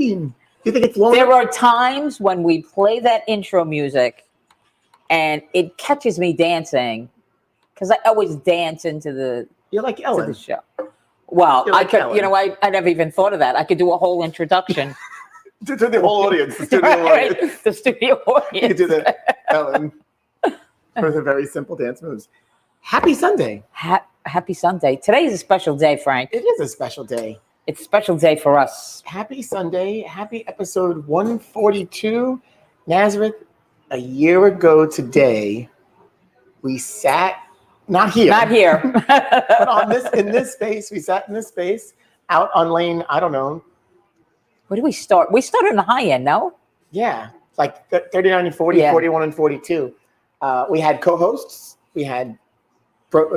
Do you think it's longer? There are times when we play that intro music and it catches me dancing because I always dance into the You're like Ellen. to the show. Well, You're like I could, Ellen. I never even thought of that. I could do a whole introduction. To the whole audience, the studio Right? audience. The studio You audience. could do the Ellen for the very simple dance moves. Happy Sunday. Happy Sunday. Today is a special day, Frank. It is a special day. It's a special day for us. Happy Sunday. Happy episode 142. Nazareth, a year ago today, we sat, not here. Not here. But in this space, we sat in this space out on lane, I don't know. Where do we start? We started on the high end, no? Yeah, like 39 and 40, Yeah. 41 and 42. We had co-hosts. We had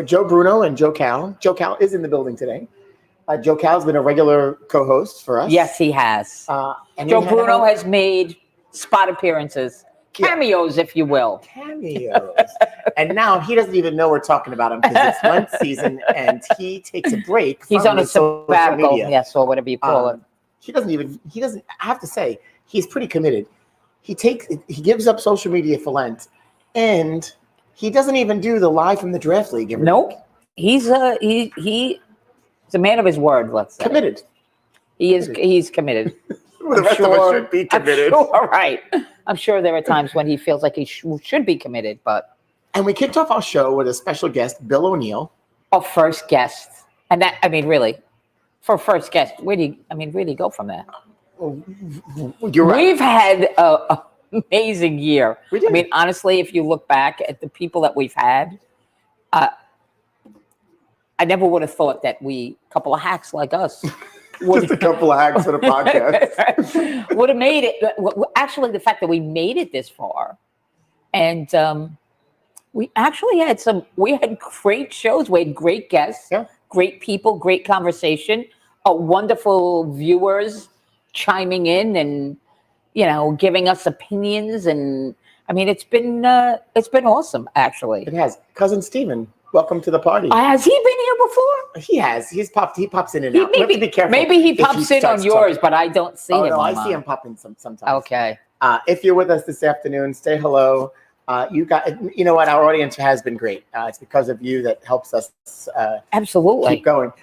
Joe Bruno and Joe Cal. Joe Cal is in the building today. Joe Cal's been a regular co-host for us. Yes, he has. And Joe Bruno has made spot appearances, cameos, if you will. Cameos. And now he doesn't even know we're talking about him because it's Lent season and he takes a break. He's on a sabbatical, yes, or whatever you call it. He doesn't, I have to say, he's pretty committed. He gives up social media for Lent and he doesn't even do the live from the draft league. Nope. He's a man of his word, let's say. Committed. He's committed. Well, the rest of us should be committed. I'm sure there are times when he feels like he should be committed, but. And we kicked off our show with a special guest, Bill O'Neill. Our first guest. And that, I mean, really, for first guest, where do you go from there? You're right. We've had an amazing year. We did. I mean, honestly, if you look back at the people that we've had, I never would have thought that a couple of hacks like us, just a couple of hacks for the podcast, would have made it. Actually, the fact that we made it this far, and we actually had great shows. We had great guests, great people, great conversation, wonderful viewers chiming in and giving us opinions. And I mean, it's been awesome. Actually, it has. Cousin Steven, welcome to the party. Has he been here before? He has. He pops in and out. Maybe, be careful. Maybe he pops in on yours, but I don't see him. No, I see him popping sometimes. Okay. If you're with us this afternoon, say hello. You know what? Our audience has been great. It's because of you that helps us absolutely keep going.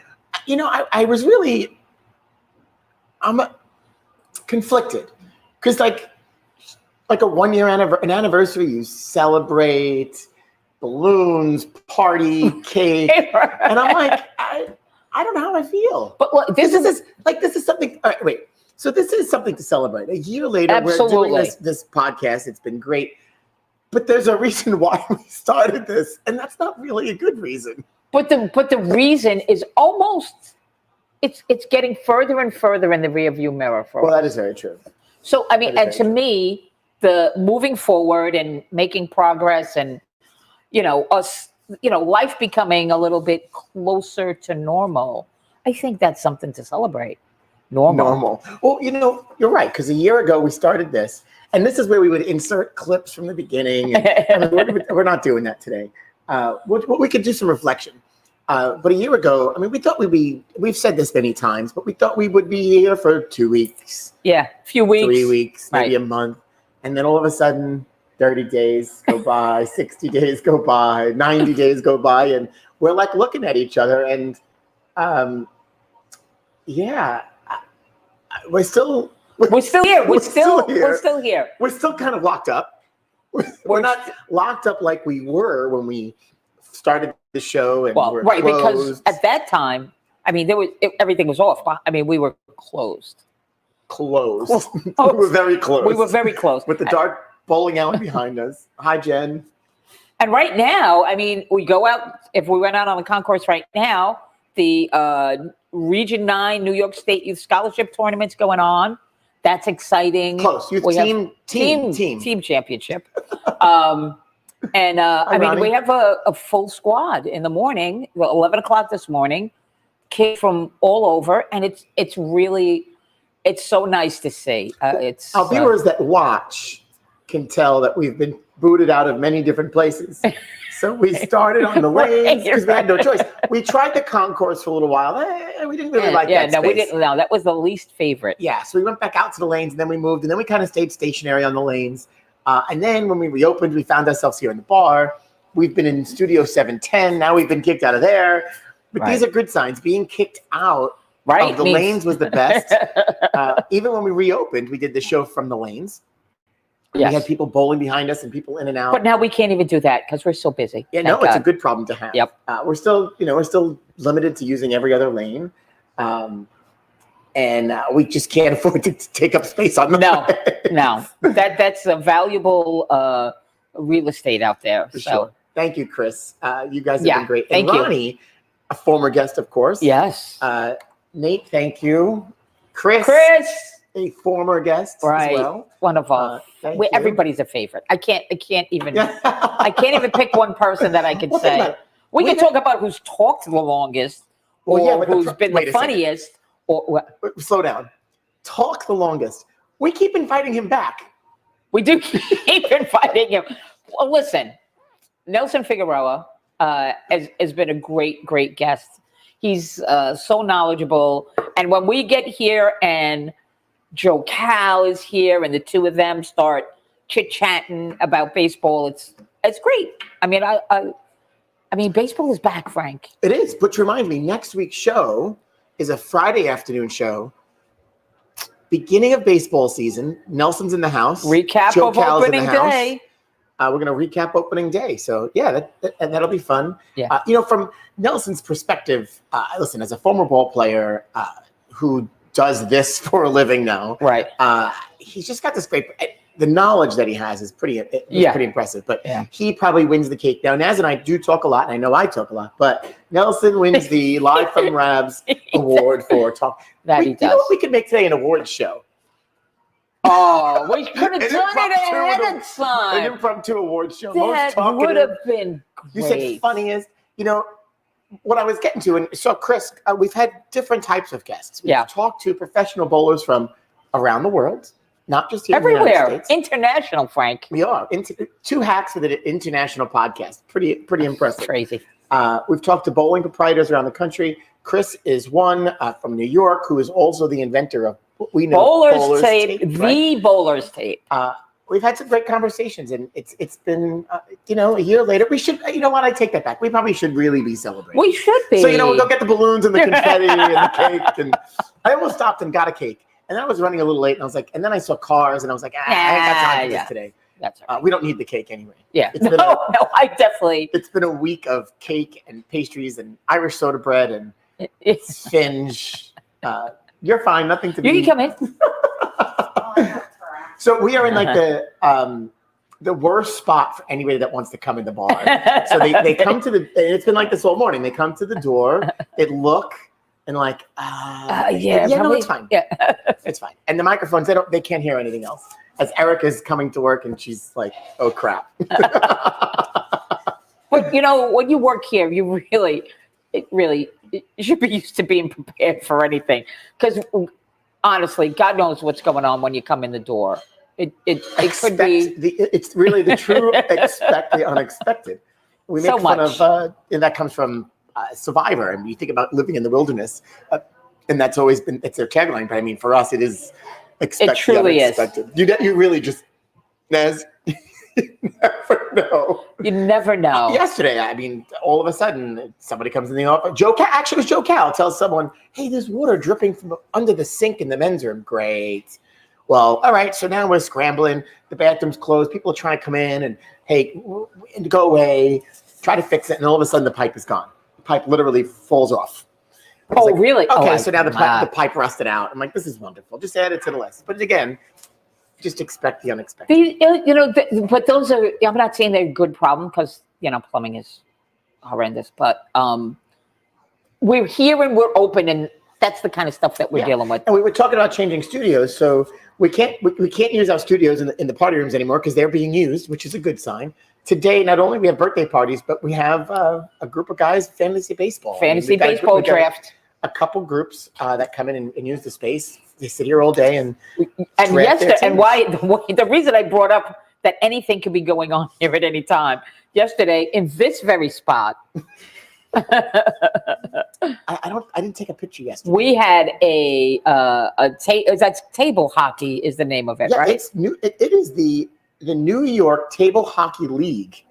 I was really conflicted because like a 1 year anniversary, you celebrate balloons, party, cake, and I'm like, I don't know how I feel. But look, this is something. All right, wait. So this is something to celebrate. A year later, we're doing this podcast. It's been great. But there's a reason why we started this, and that's not really a good reason. But the reason is almost it's getting further and further in the rearview mirror for us. Well, that is very true. So I mean, and to me, the moving forward and making progress, and us, life becoming a little bit closer to normal. I think that's something to celebrate. Normal. Well, you're right, because a year ago we started this. And this is where we would insert clips from the beginning. And, we're not doing that today. We could do some reflection. But a year ago, I mean, we thought we've said this many times, but we thought we would be here for 2 weeks. Yeah, a few weeks. 3 weeks, maybe a month. And then all of a sudden, 30 days go by, 60 days go by, 90 days go by. And we're like looking at each other and, we're still here. We're still here. We're still kind of locked up. We're not locked up like we were when we started the show. And we're closed. Because at that time, I mean, everything was off. I mean, we were closed. We were very close. With the dark bowling alley behind us. Hi, Jen. And right now, I mean, we go out. If we went out on the concourse right now, the Region 9 New York State Youth Scholarship Tournament's going on. That's exciting. Close. Youth team championship. I mean, we have a full squad in the morning, 11 o'clock this morning, kids from all over. And it's so nice to see. Our viewers that watch can tell that we've been booted out of many different places. So we started on the lanes because we had no choice. We tried the concourse for a little while. We didn't really like that space. We didn't. No, that was the least favorite. Yeah, so we went back out to the lanes, and then we moved, and then we kind of stayed stationary on the lanes. And then when we reopened, we found ourselves here in the bar. We've been in Studio 710. Now we've been kicked out of there. But these are good signs. Being kicked out of the lanes was the best. Even when we reopened, we did the show from the lanes. We had people bowling behind us and people in and out. But now we can't even do that because we're so busy. Yeah, no, it's a good problem to have. Yep. We're still limited to using every other lane. And we just can't afford to take up space on them. No. That's a valuable real estate out there. For sure. Thank you, Chris. You guys have been great. And thank Ronnie, you. A former guest, of course. Yes. Nate, thank you. Chris, a former guest as well. One of our. Everybody's a favorite. I can't even. I can't even pick one person that I could say. We can talk about who's talked the longest, or who's been the funniest. Slow down. Talk the longest. We keep inviting him back. We do keep inviting him. Well, listen, Nelson Figueroa has been a great guest. He's so knowledgeable. And when we get here and Joe Cal is here and the two of them start chit-chatting about baseball, it's great. I mean, baseball is back, Frank. It is. But remind me, next week's show is a Friday afternoon show. Beginning of baseball season. Nelson's in the house. Recap Joe of Cal's opening day. We're going to recap opening day. So, yeah, that'll be fun. Yeah. From Nelson's perspective, listen, as a former ball player who does this for a living now, right? He's just got this great. The knowledge that he has is pretty impressive. But he probably wins the cake. Now, Naz and I do talk a lot, and I know I talk a lot, but Nelson wins the Live from Rabs award for talk. He does. You know what we could make today? An award show. Oh, we could have done it ahead of time. An impromptu award show. That would have been great. You said funniest. What I was getting to, and so Chris, we've had different types of guests. We've talked to professional bowlers from around the world, not just here everywhere. In the United States. International, Frank. We are. Two hacks with an international podcast. Pretty impressive. Crazy. We've talked to bowling proprietors around the country. Chris is one from New York who is also the inventor of what we know Bowler's Tape, right? The Bowler's Tape. We've had some great conversations, and it's been a year later. We should, what? I take that back. We probably should really be celebrating. We should be. So we'll go get the balloons and the confetti and the cake. And I almost stopped and got a cake, and then I was running a little late, and I was like, and then I saw cars, and I was like, I ain't got time for this today. That's right. We don't need the cake anyway. Yeah. I definitely. It's been a week of cake and pastries and Irish soda bread and finge. You're fine. Nothing to be. You can come in. So we are in like the worst spot for anybody that wants to come in the bar. So they come to it's been like this all morning. They come to the door, they look and like, no, it's fine. Yeah, it's fine. And the microphones, they can't hear anything else. As Erica's coming to work and she's like, oh crap. But when you work here, you really you should be used to being prepared for anything. Because honestly, God knows what's going on when you come in the door. It could be. It's really the true expect the unexpected. We make fun of, and that comes from Survivor. And you think about living in the wilderness, and that's always been, it's their tagline. But I mean, for us, it is expect it truly the unexpected. You really just, Naz, you never know. You never know. Yesterday, I mean, all of a sudden, somebody comes in the office. Actually, it was Joe Cal tells someone, hey, there's water dripping from under the sink in the men's room. Great. Well, all right, so now we're scrambling. The bathroom's closed. People are trying to come in and, hey, go away. Try to fix it. And all of a sudden, the pipe is gone. The pipe literally falls off. Oh, like, really? Okay, so now the pipe rusted out. I'm like, this is wonderful. Just add it to the list. But again, just expect the unexpected. But those are, I'm not saying they're a good problem because, plumbing is horrendous. But we're here and we're open, and that's the kind of stuff that we're dealing with. And we were talking about changing studios. So we can't use our studios in the party rooms anymore because they're being used, which is a good sign. Today, not only we have birthday parties, but we have a group of guys, fantasy baseball. Baseball draft. A couple groups that come in and use the space. They sit here all day and yesterday. And the reason I brought up that anything could be going on here at any time. Yesterday, in this very spot, I didn't take a picture yesterday. we had that's table hockey is the name of it, Yeah, right? it's new. It is the New York Table Hockey League.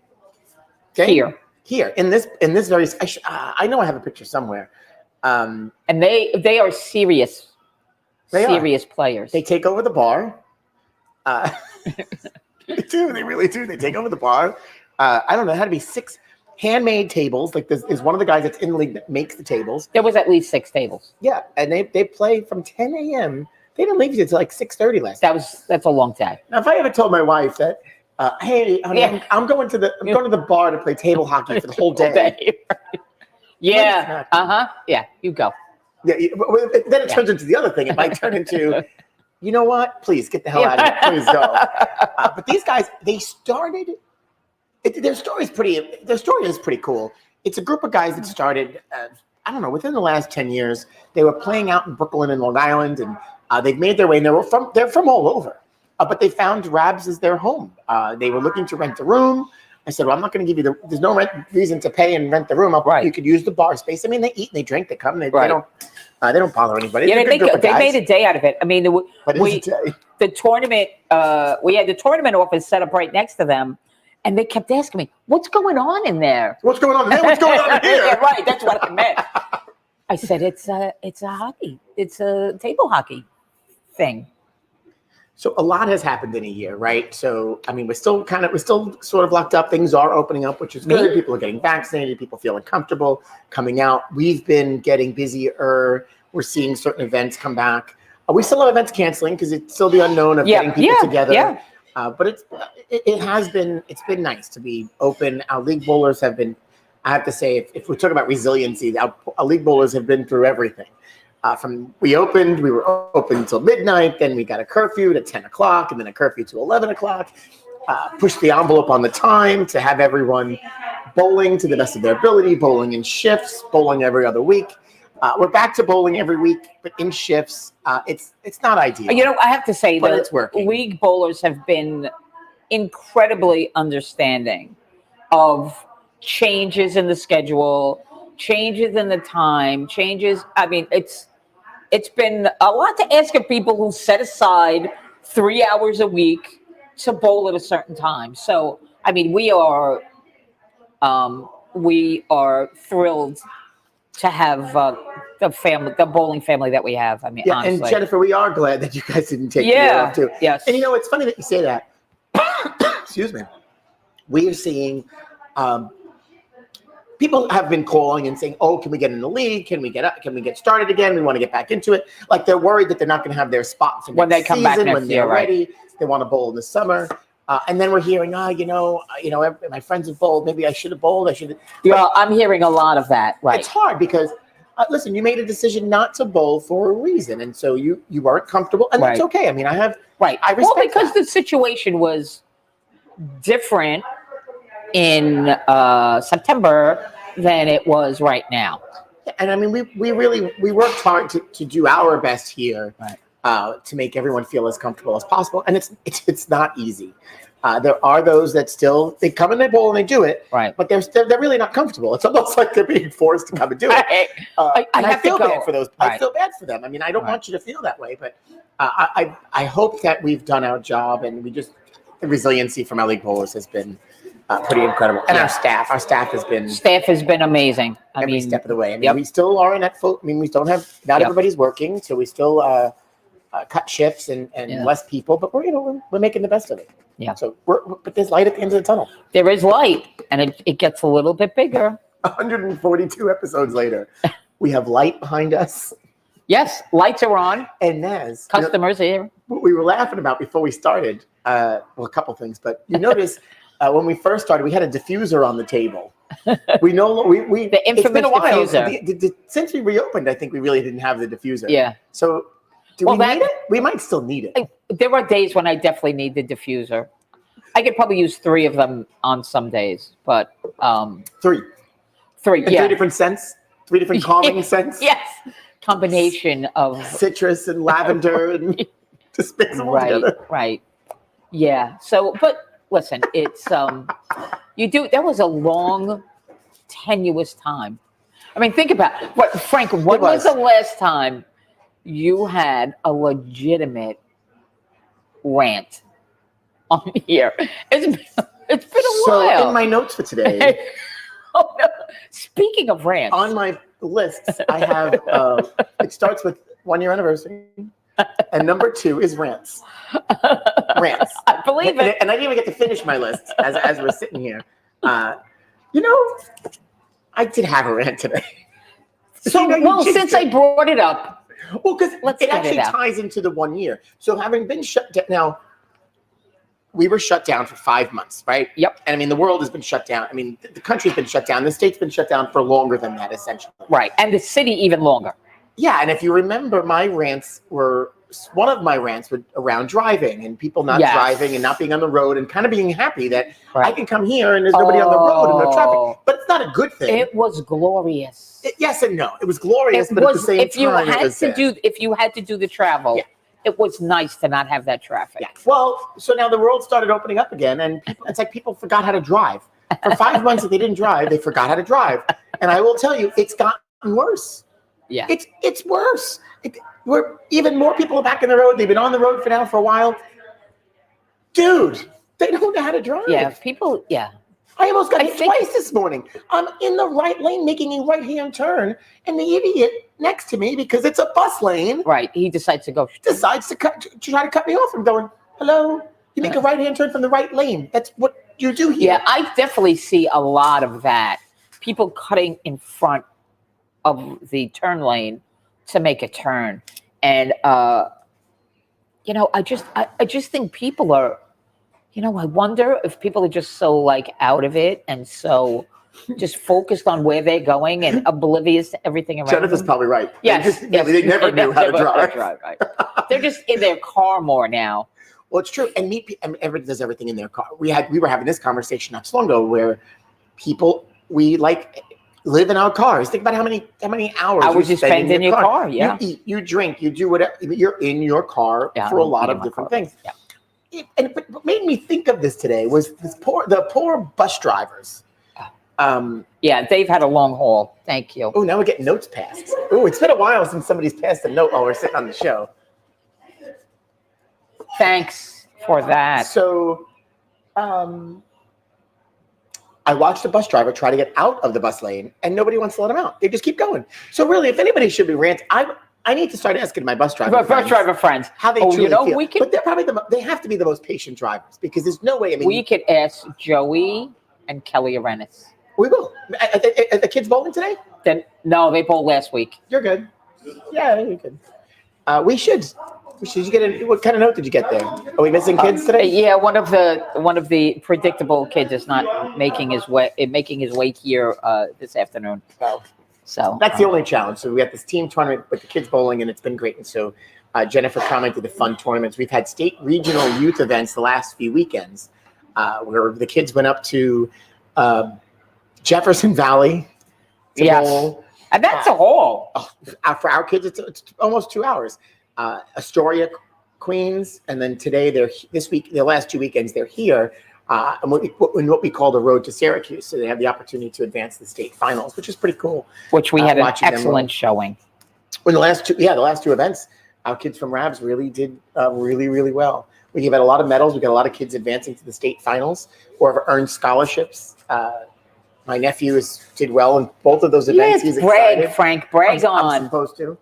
Okay? Here in this very. I know I have a picture somewhere. And they are serious players. They take over the bar. They do. They really do. They take over the bar. I don't know. It had to be 6 handmade tables. Like this is one of the guys that's in the league that makes the tables. There was at least 6 tables. Yeah, and they play from 10 a.m. They didn't leave until like 6:30 last night. That's a long time. Now, if I ever told my wife that, hey, honey, I'm going to the bar to play table hockey for the whole day. Yeah. Yeah. You go. Yeah. Then it turns into the other thing. It might turn into, you know what? Please get the hell out of here. Please go. But these guys, they started. Their story is pretty cool. It's a group of guys that started, I don't know, within the last 10 years. They were playing out in Brooklyn and Long Island, and they've made their way. And they're from all over, but they found Rabs as their home. They were looking to rent a room. I said, well, I'm not going to give you there's no reason to pay and rent the room. Right. You could use the bar space. I mean, they eat and they drink. They come. They don't bother anybody. Yeah, they made a day out of it. I mean, the tournament. We had the tournament office set up right next to them. And they kept asking me, what's going on in there? What's going on in there? What's going on in here? Yeah, right. That's what I meant. I said, it's a hockey. It's a table hockey thing. So a lot has happened in a year, right? So, I mean, we're still sort of locked up. Things are opening up, which is good. People are getting vaccinated. People feeling comfortable coming out. We've been getting busier. We're seeing certain events come back. We still have events canceling because it's still the unknown of getting people together. Yeah. But it's been nice to be open. Our league bowlers have been, I have to say, if we talk about resiliency, our league bowlers have been through everything. We were open until midnight, then we got a curfew to 10 o'clock, and then a curfew to 11 o'clock. Pushed the envelope on the time to have everyone bowling to the best of their ability, bowling in shifts, bowling every other week. We're back to bowling every week, but in shifts. It's not ideal. You know, I have to say that it's working. League bowlers have been incredibly understanding of changes in the schedule, changes in the time, changes. I mean, it's been a lot to ask of people who set aside 3 hours a week to bowl at a certain time. So, I mean, we are thrilled to have the bowling family that we have. I mean, honestly. And Jennifer, we are glad that you guys didn't take the year off too. Yes. And you know, it's funny that you say that. Excuse me. We are seeing people have been calling and saying, "Oh, can we get in the league? Can we get started again? We want to get back into it." Like they're worried that they're not going to have their spot for when they come back next when they're year, ready. Right. They want to bowl in the summer. And then we're hearing, my friends have bowled. Maybe I should have bowled. Well, I'm hearing a lot of that. Right. It's hard because, listen, you made a decision not to bowl for a reason, and so you weren't comfortable, and that's okay. I mean, I respect because the situation was different in September than it was right now. And I mean, we worked hard to do our best here. Right. To make everyone feel as comfortable as possible, and it's not easy. There are those that they come and they bowl and they do it, right? But they're really not comfortable. It's almost like they're being forced to come and do it. I feel bad for those. Right. I feel bad for them. I mean, I don't want you to feel that way, but I hope that we've done our job, and the resiliency from our league bowlers has been pretty incredible, and our staff has been amazing. Every step of the way. I mean, we still are in that full. I mean, we don't have everybody's working, so we still. Cut shifts and less people, but we're making the best of it. Yeah. So but there's light at the end of the tunnel. There is light, and it gets a little bit bigger. 142 episodes later, we have light behind us. Yes, lights are on. And Naz, customers here. What we were laughing about before we started, a couple things, but you notice when we first started, we had a diffuser on the table. The infamous it's been a while. diffuser. Since we reopened, I think we really didn't have the diffuser. Yeah. So. Do we need it? We might still need it. There are days when I definitely need the diffuser. I could probably use 3 of them on some days, but 3. In 3 different scents, 3 different calming scents. Yes, combination of citrus and lavender and just mix them all together. Right. Yeah. So, but listen, it's that was a long, tenuous time. I mean, think about what, Frank, when was the last time you had a legitimate rant on here? It's been a while. So in my notes for today, oh, no. Speaking of rants, on my lists, I have it starts with 1 year anniversary, and number 2 is rants. Rants. I believe it. And I didn't even get to finish my list as we're sitting here. You know, I did have a rant today. So, since I brought it up, well, because it actually ties into the 1 year. So having been shut down, now we were shut down for 5 months, right? Yep. And I mean, the world has been shut down. I mean, the country's been shut down. The state's been shut down for longer than that, essentially. Right. And the city even longer. Yeah. And if you remember, one of my rants were around driving and people not driving and not being on the road and kind of being happy that I can come here and there's nobody on the road and no traffic. But it's not a good thing. It was glorious. Yes and no. It was glorious, but at the same time, if you had to do the travel, it was nice to not have that traffic. Yeah. Well, so now the world started opening up again, and it's like people forgot how to drive. For 5 months that they didn't drive, they forgot how to drive. And I will tell you, it's gotten worse. Yeah. It's worse. Even more people are back on the road. They've been on the road for a while. Dude, they don't know how to drive. Yeah, people, I almost got hit twice this morning. I'm in the right lane making a right-hand turn, and the idiot next to me, because it's a bus lane. Right, he decides to try to cut me off. I'm going, hello? You make a right-hand turn from the right lane. That's what you do here. Yeah, I definitely see a lot of that. People cutting in front of the turn lane to make a turn. And, I just think people are, I wonder if people are just so like out of it and so just focused on where they're going and oblivious to everything around Jennifer's them. probably right. Yes. They never knew how to drive. Right. They're just in their car more now. Well, it's true. And everybody does everything in their car. We were having this conversation not so long ago where people, live in our cars. Think about how many hours you spend in your car. Yeah. You eat, you drink, you do whatever. You're in your car for a lot of different things. Yeah. And what made me think of this today was the poor bus drivers. They've had a long haul. Thank you. Oh, now we're getting notes passed. Oh, it's been a while since somebody's passed a note while we're sitting on the show. Thanks for that. So, I watched a bus driver try to get out of the bus lane, and nobody wants to let him out. They just keep going. So really, if anybody should be ranting, I need to start asking my bus driver friends how they truly feel. But they're probably they have to be the most patient drivers because there's no way. I mean, we could ask Joey and Kelly Arenas. We will. Are the kids bowling today? No, they bowled last week. You're good. Yeah, you're good. We should. Did you get what kind of note did you get there? Are we missing kids today? Yeah, one of the predictable kids is not making his way here this afternoon. Oh. So that's the only challenge. So we got this team tournament with the kids bowling, and it's been great. And so Jennifer commented the fun tournaments. We've had state regional youth events the last few weekends where the kids went up to Jefferson Valley to bowl. And that's a haul. For our kids, it's almost 2 hours. Astoria, Queens, and then today the last 2 weekends they're here in what we call the road to Syracuse. So they have the opportunity to advance the state finals, which is pretty cool. Which we had an excellent showing. When the last two events, our kids from Rabs really did really well. We gave out a lot of medals. We got a lot of kids advancing to the state finals or have earned scholarships. My nephew did well in both of those events. He's excited. Frank, brag on. I'm supposed to.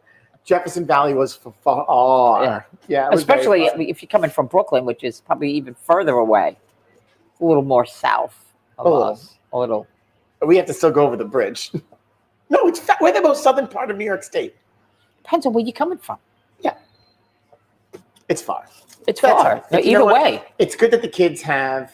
Jefferson Valley was for far. Yeah. Especially if you're coming from Brooklyn, which is probably even further away, a little more south of us. A little. We have to still go over the bridge. No, we're the most southern part of New York State. Depends on where you're coming from. Yeah. It's far. It's far. Either way. It's good that the kids have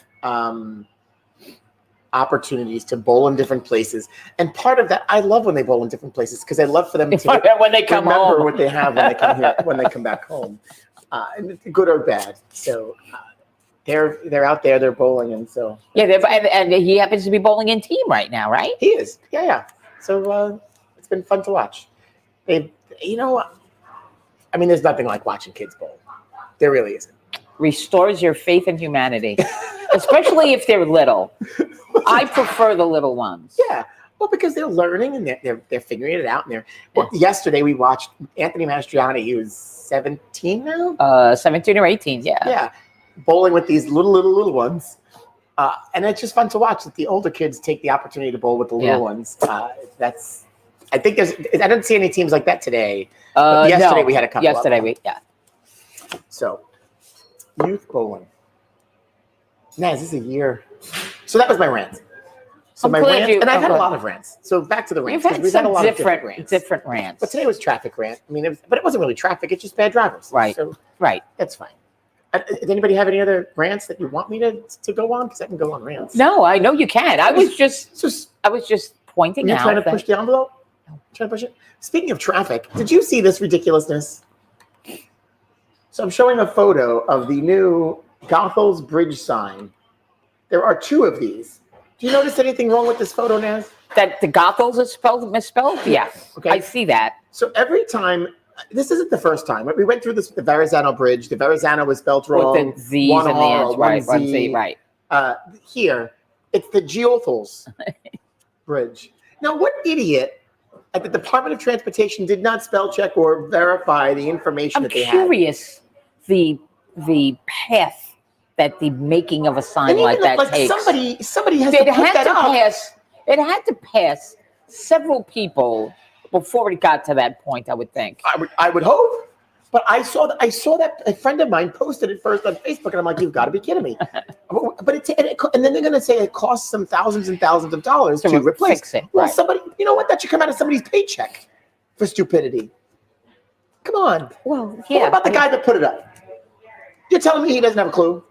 opportunities to bowl in different places, and part of that, I love when they bowl in different places because I love for them to when they come remember home. what they have when they come here, when they come back home, good or bad. So they're out there, they're bowling, and so and he happens to be bowling in team right now, right? He is, yeah. So it's been fun to watch. I mean, there's nothing like watching kids bowl. There really isn't. restores your faith in humanity, especially if they're little. I prefer the little ones. Yeah. Well, because they're learning and they're figuring it out. Yesterday we watched Anthony Mastriani. He was 17 now. 17 or 18. Yeah. Yeah. Bowling with these little ones. And it's just fun to watch that the older kids take the opportunity to bowl with the little ones. I think I don't see any teams like that today. Yesterday we had a couple. So, youth bowling. Naz, this is a year. So that was my rant. So my rant, and I've had a lot of rants. So back to the rants. We've had a lot of different rants. But today was traffic rant. I mean, but it wasn't really traffic. It's just bad drivers. Right. So right. That's fine. Does anybody have any other rants that you want me to go on? Because I can go on rants. No, I know you can. I was just pointing out. You're trying to push the envelope? No. Trying to push it? Speaking of traffic, did you see this ridiculousness? So I'm showing a photo of the new Gothel's Bridge sign. There are two of these. Do you notice anything wrong with this photo, Naz? That the Gothels is misspelled? Yeah. Okay. I see that. So every time, this isn't the first time. We went through this with the Verrazano Bridge. The Verrazano was spelled wrong. With the Z's in the end, right? One Z, right. Here, it's the Giothels Bridge. Now, what idiot at the Department of Transportation did not spell check or verify the information that they had? I'm curious the path that the making of a sign like that takes. Somebody has to put that up. It had to pass several people before it got to that point, I would think. I would hope. But I saw that a friend of mine posted it first on Facebook, and I'm like, you've got to be kidding me. But and then they're going to say it costs some thousands and thousands of dollars to replace fix it. Well, right. somebody, you know what? That should come out of somebody's paycheck for stupidity. Come on. Well, yeah. What about the guy that put it up? You're telling me he doesn't have a clue?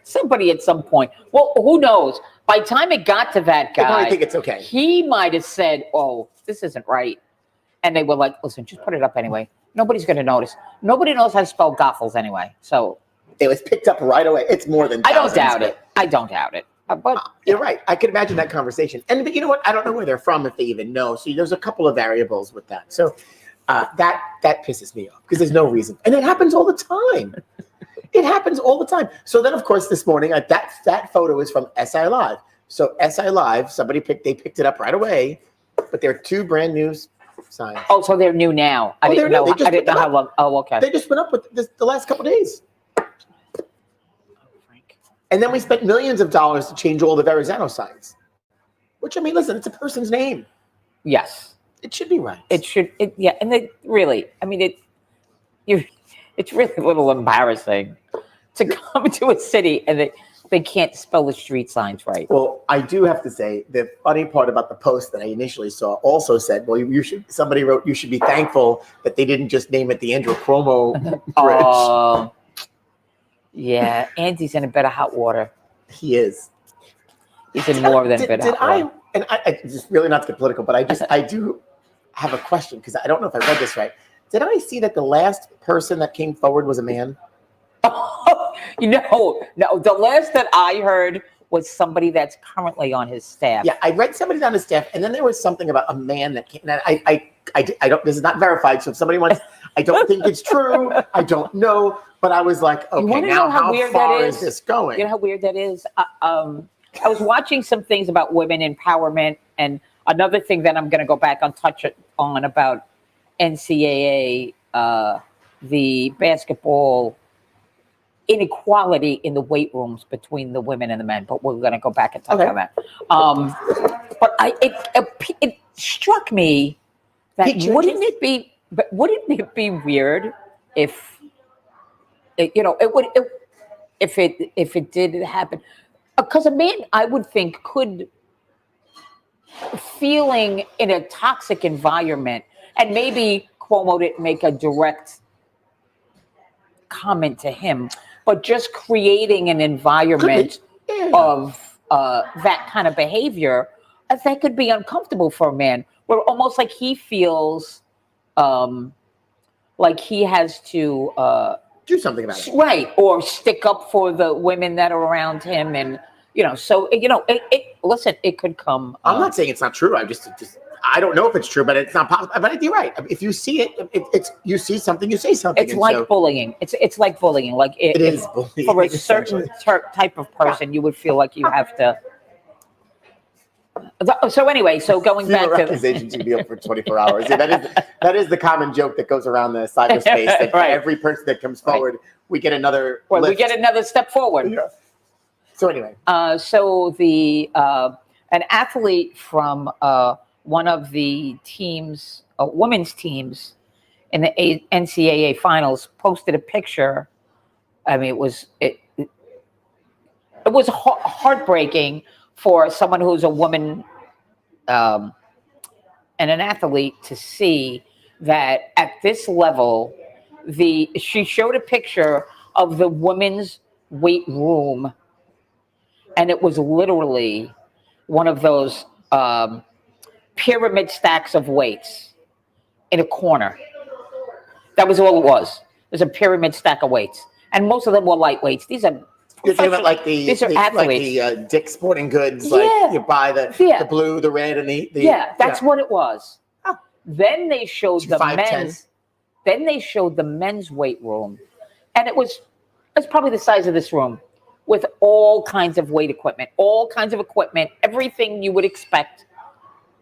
Somebody at some point. Well, who knows? By the time it got to that guy, I think it's okay. He might have said, "Oh, this isn't right," and they were like, "Listen, just put it up anyway. Nobody's going to notice. Nobody knows how to spell Gothels anyway." So it was picked up right away. It's more than thousands. I don't doubt it. But you're right. I could imagine that conversation. And you know what? I don't know where they're from if they even know. So there's a couple of variables with that. So that pisses me off because there's no reason, and it happens all the time. It happens all the time. So then, of course, this morning, that photo is from SI Live. So SI Live, they picked it up right away, but they're two brand new signs. Oh, so they're new now. I didn't know how long. Oh, okay. They just went up with this the last couple of days. And then we spent millions of dollars to change all the Verrazano signs. Which, I mean, listen, it's a person's name. Yes. It should be right. Yeah, and they really, I mean, it's really a little embarrassing to come to a city and they can't spell the street signs right. Well, I do have to say the funny part about the post that I initially saw also said, well, somebody wrote, you should be thankful that they didn't just name it the Andrew Cuomo Bridge. Yeah, Andy's in a bit of hot water. He is. He's in more than a bit of hot water. And I just really not to get political, but I do have a question because I don't know if I read this right. Did I see that the last person that came forward was a man? No. The last that I heard was somebody that's currently on his staff. Yeah, I read somebody's on his staff, and then there was something about a man that came. And I don't. This is not verified, so if somebody wants, I don't think it's true. I don't know, but I was like, okay, now how far is this going? You know how weird that is. I was watching some things about women empowerment, and another thing that I'm going to go back and touch on about NCAA, the basketball inequality in the weight rooms between the women and the men, but we're going to go back and touch on that. But it struck me that wouldn't it be weird if if it did happen? Because a man, I would think, could feeling in a toxic environment, and maybe Cuomo didn't make a direct comment to him, but just creating an environment of that kind of behavior, that could be uncomfortable for a man, where almost like he feels like he has to do something about it, right, or stick up for the women that are around him, and listen, it could come. I'm not saying it's not true. I don't know if it's true, but it's not possible. But you're right. If you see it, it's you see something, you say something. It's like bullying. It's like bullying. Like it is bullying. For a certain type of person, you would feel like you have to. So anyway, so going back to accusations, you'd be up for 24 hours. Yeah, that is the common joke that goes around the cyberspace. That Right. Every person that comes forward, we get another. We get another step forward. Yeah. So anyway, so the an athlete from one of the teams, women's teams, in the NCAA finals posted a picture. I mean, it was heartbreaking for someone who's a woman and an athlete to see that at this level, she showed a picture of the women's weight room, and it was literally one of those pyramid stacks of weights in a corner. That was all it was. It was a pyramid stack of weights, and most of them were light weights. These are you're talking about these are athletes. Like the Dick's Sporting Goods, like you buy the blue, the red, and the that's what it was. Oh. Then they showed the 5'10". men's. Then they showed the men's weight room, and it's probably the size of this room, with all kinds of weight equipment, everything you would expect.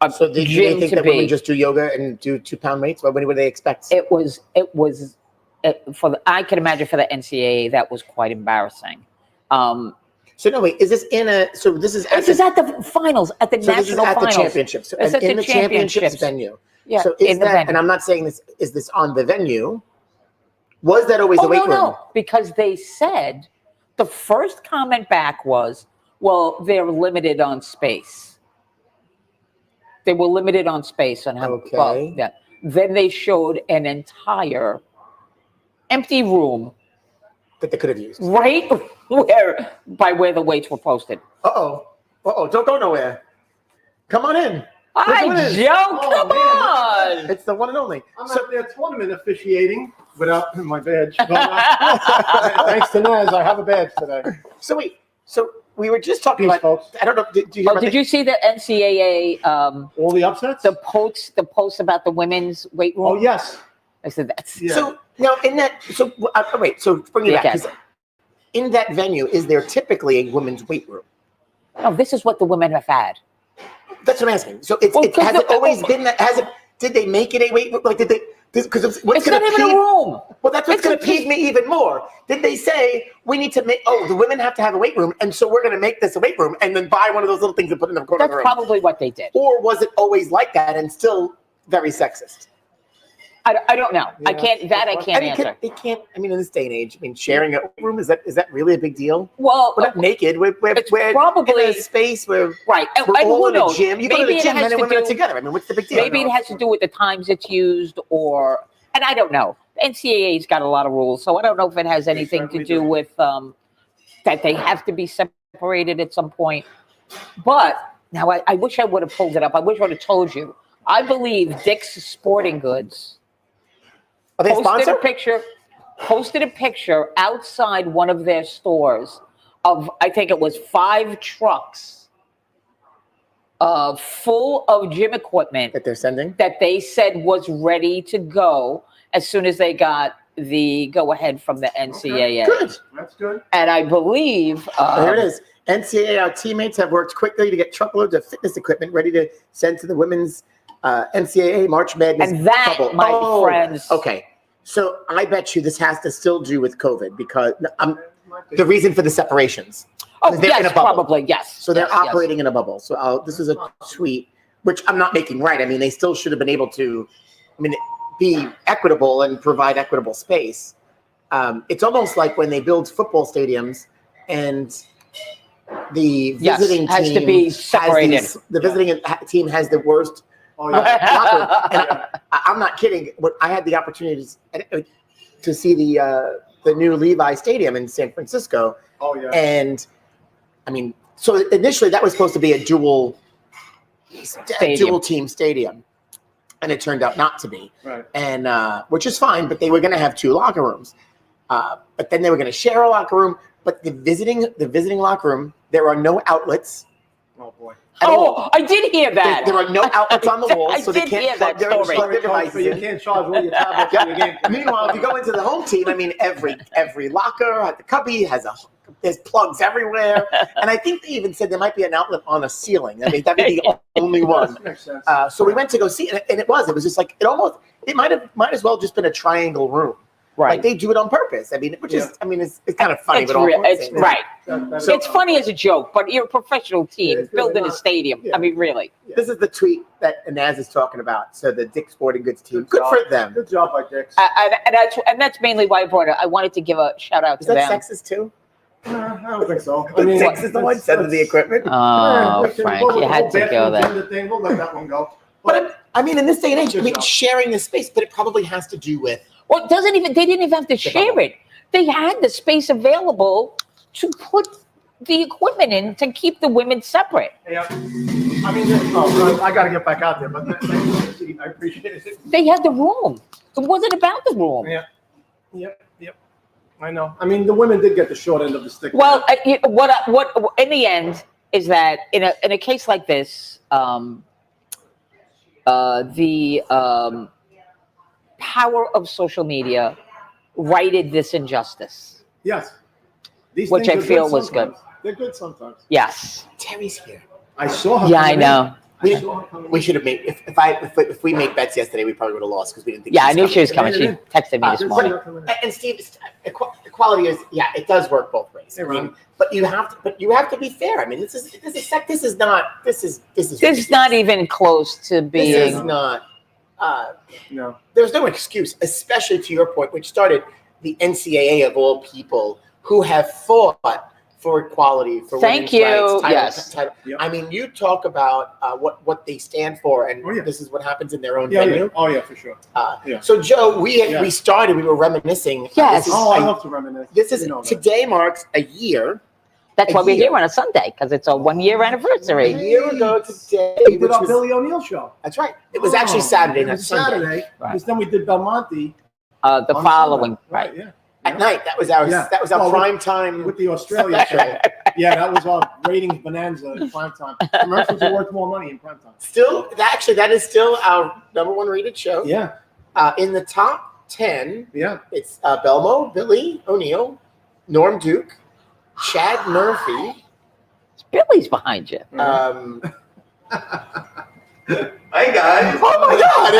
So did you think that women just do yoga and do 2-pound weights? What would they expect? I can imagine for the NCAA that was quite embarrassing. So no, wait, is this in a? So this is at the finals, at the national finals. The championships. So in the championships venue. Yeah. So is that? And I'm not saying this. Is this on the venue? Was that always the weight room? No, because they said the first comment back was, "Well, they're limited on space." They were limited on space on how. Okay. Well, yeah. Then they showed an entire empty room that they could have used right where the weights were posted. Don't go nowhere. Come on in. Joe, come on. It's the one and only. I'm at their tournament officiating without my badge. Thanks to Naz, I have a badge today. So wait, we were just talking about, folks. I don't know, did you hear you see the NCAA all the upsets? The posts about the women's weight room? Oh yes. I said that's so now in that so bring it back, 'cause in that venue, is there typically a women's weight room? No, this is what the women have had. That's what I'm asking. So has it always been that? Did they make it a weight room? Like did they? Because it's not even a room. Well, that's what's going to peeve me even more. Did they say we need to make? Oh, the women have to have a weight room, and so we're going to make this a weight room, and then buy one of those little things and put it in the corner of the room? That's probably what they did. Or was it always like that and still very sexist? I don't know. Yeah, I can't answer. It can't. I mean, in this day and age, sharing a room is that really a big deal? Well, we're not naked. We're probably in a space where right. We're all in a gym. You go to maybe the gym, men and women are together. What's the big deal? Maybe it has to do with the times it's used, and I don't know. The NCAA's got a lot of rules, so I don't know if it has anything to do with that they have to be separated at some point. But now I wish I would have pulled it up. I wish I would have told you. I believe Dick's Sporting Goods. Are they sponsored? Posted a picture outside one of their stores of, I think it was 5 trucks full of gym equipment that they're sending, that they said was ready to go as soon as they got the go-ahead from the NCAA. Okay. Good. That's good. And I believe... here it is. NCAA, our teammates have worked quickly to get truckloads of fitness equipment ready to send to the women's NCAA March Madness. And that, bubble. My friends... Okay. So I bet you this has to still do with COVID because the reason for the separations. Oh, yes, probably, yes. So they're operating in a bubble. So this is a tweet, which I'm not making right. I mean, they still should have been able to, be equitable and provide equitable space. It's almost like when they build football stadiums and the visiting team has to be separated. The visiting team has the worst. Oh, yeah. And I'm not kidding. I had the opportunity to see the new Levi Stadium in San Francisco. Oh yeah. And so initially that was supposed to be a dual team stadium, and it turned out not to be. Right. And which is fine, but they were going to have 2 locker rooms. But then they were going to share a locker room. But the visiting locker room, there are no outlets. Oh boy. At all. I did hear that. There are no outlets on the walls, so they I did hear can't that plug their story. plug their devices You in. can't charge all your tablets in your game. Meanwhile, if you go into the home team, I mean, every locker at the cubby there's plugs everywhere, and I think they even said there might be an outlet on a ceiling. I mean, that'd be the only one. Makes sense. So we went to go see it, and it was just like it might as well just been a triangle room. Right. Like they do it on purpose. I mean, which is, I mean, it's kind of funny, It's but all real. points, It's right. So- It's funny as a joke, but you're a professional team it's building really a not. stadium. Yeah. I mean, really. This is the tweet that Naz is talking about. So the Dick's Sporting Goods team, good for them. Good job by Dick's. And that's mainly why I brought it. I wanted to give a shout out Is to that them. sexist too? I don't think so. Dick's is the one sending the equipment. Oh, Frank, you had to go there. Thing, we'll let that one go. But I mean, in this day and age, I mean, sharing the space, but it probably has to do with. Well, they didn't even have to share it. They had the space available to put the equipment in to keep the women separate. Yeah. I mean, I got to get back out there, but I appreciate it. They had the room. It wasn't about the room. Yeah. Yep. I know. I mean, the women did get the short end of the stick. Well, what in the end is that in a case like this, the power of social media righted this injustice. Yes. These Which things I are feel good was good. sometimes. They're good sometimes. Yes. Terry's here. I saw her. Yeah, I coming in. know. We should have made if we made bets yesterday, we probably would have lost because we didn't think. Yeah, I knew she was coming. coming. She texted me this morning. And Steve, equality is it does work both ways. I mean, but you have to be fair. I mean, this is not even close to being. This is not. No. There's no excuse, especially to your point, which started the NCAA of all people who have fought for equality, for Thank women's you. rights, title. Yep. I mean, you talk about what they stand for, and this is what happens in their own venue. Oh yeah, for sure. So Joe, we were reminiscing. Yes. I love to reminisce. This is today marks a year. That's why we're year. here on a Sunday, because it's a 1-year A anniversary. year ago today, We did which our was, Billy O'Neill show. that's right. It was actually Saturday, It not was Sunday. Saturday. Right. Because then we did Belmonte The on following, Sunday. right? Yeah. At night, that was our Yeah. our Well, prime time. With the Australia show. Yeah, that was our ratings bonanza in prime time. Commercials are worth more money in prime time. Still, that is still our #1 rated show. Yeah. In the top 10, Yeah. it's Belmo, Billy O'Neill, Norm Duke, Chad Murphy. Billy's behind you. Hi guys. Oh my God!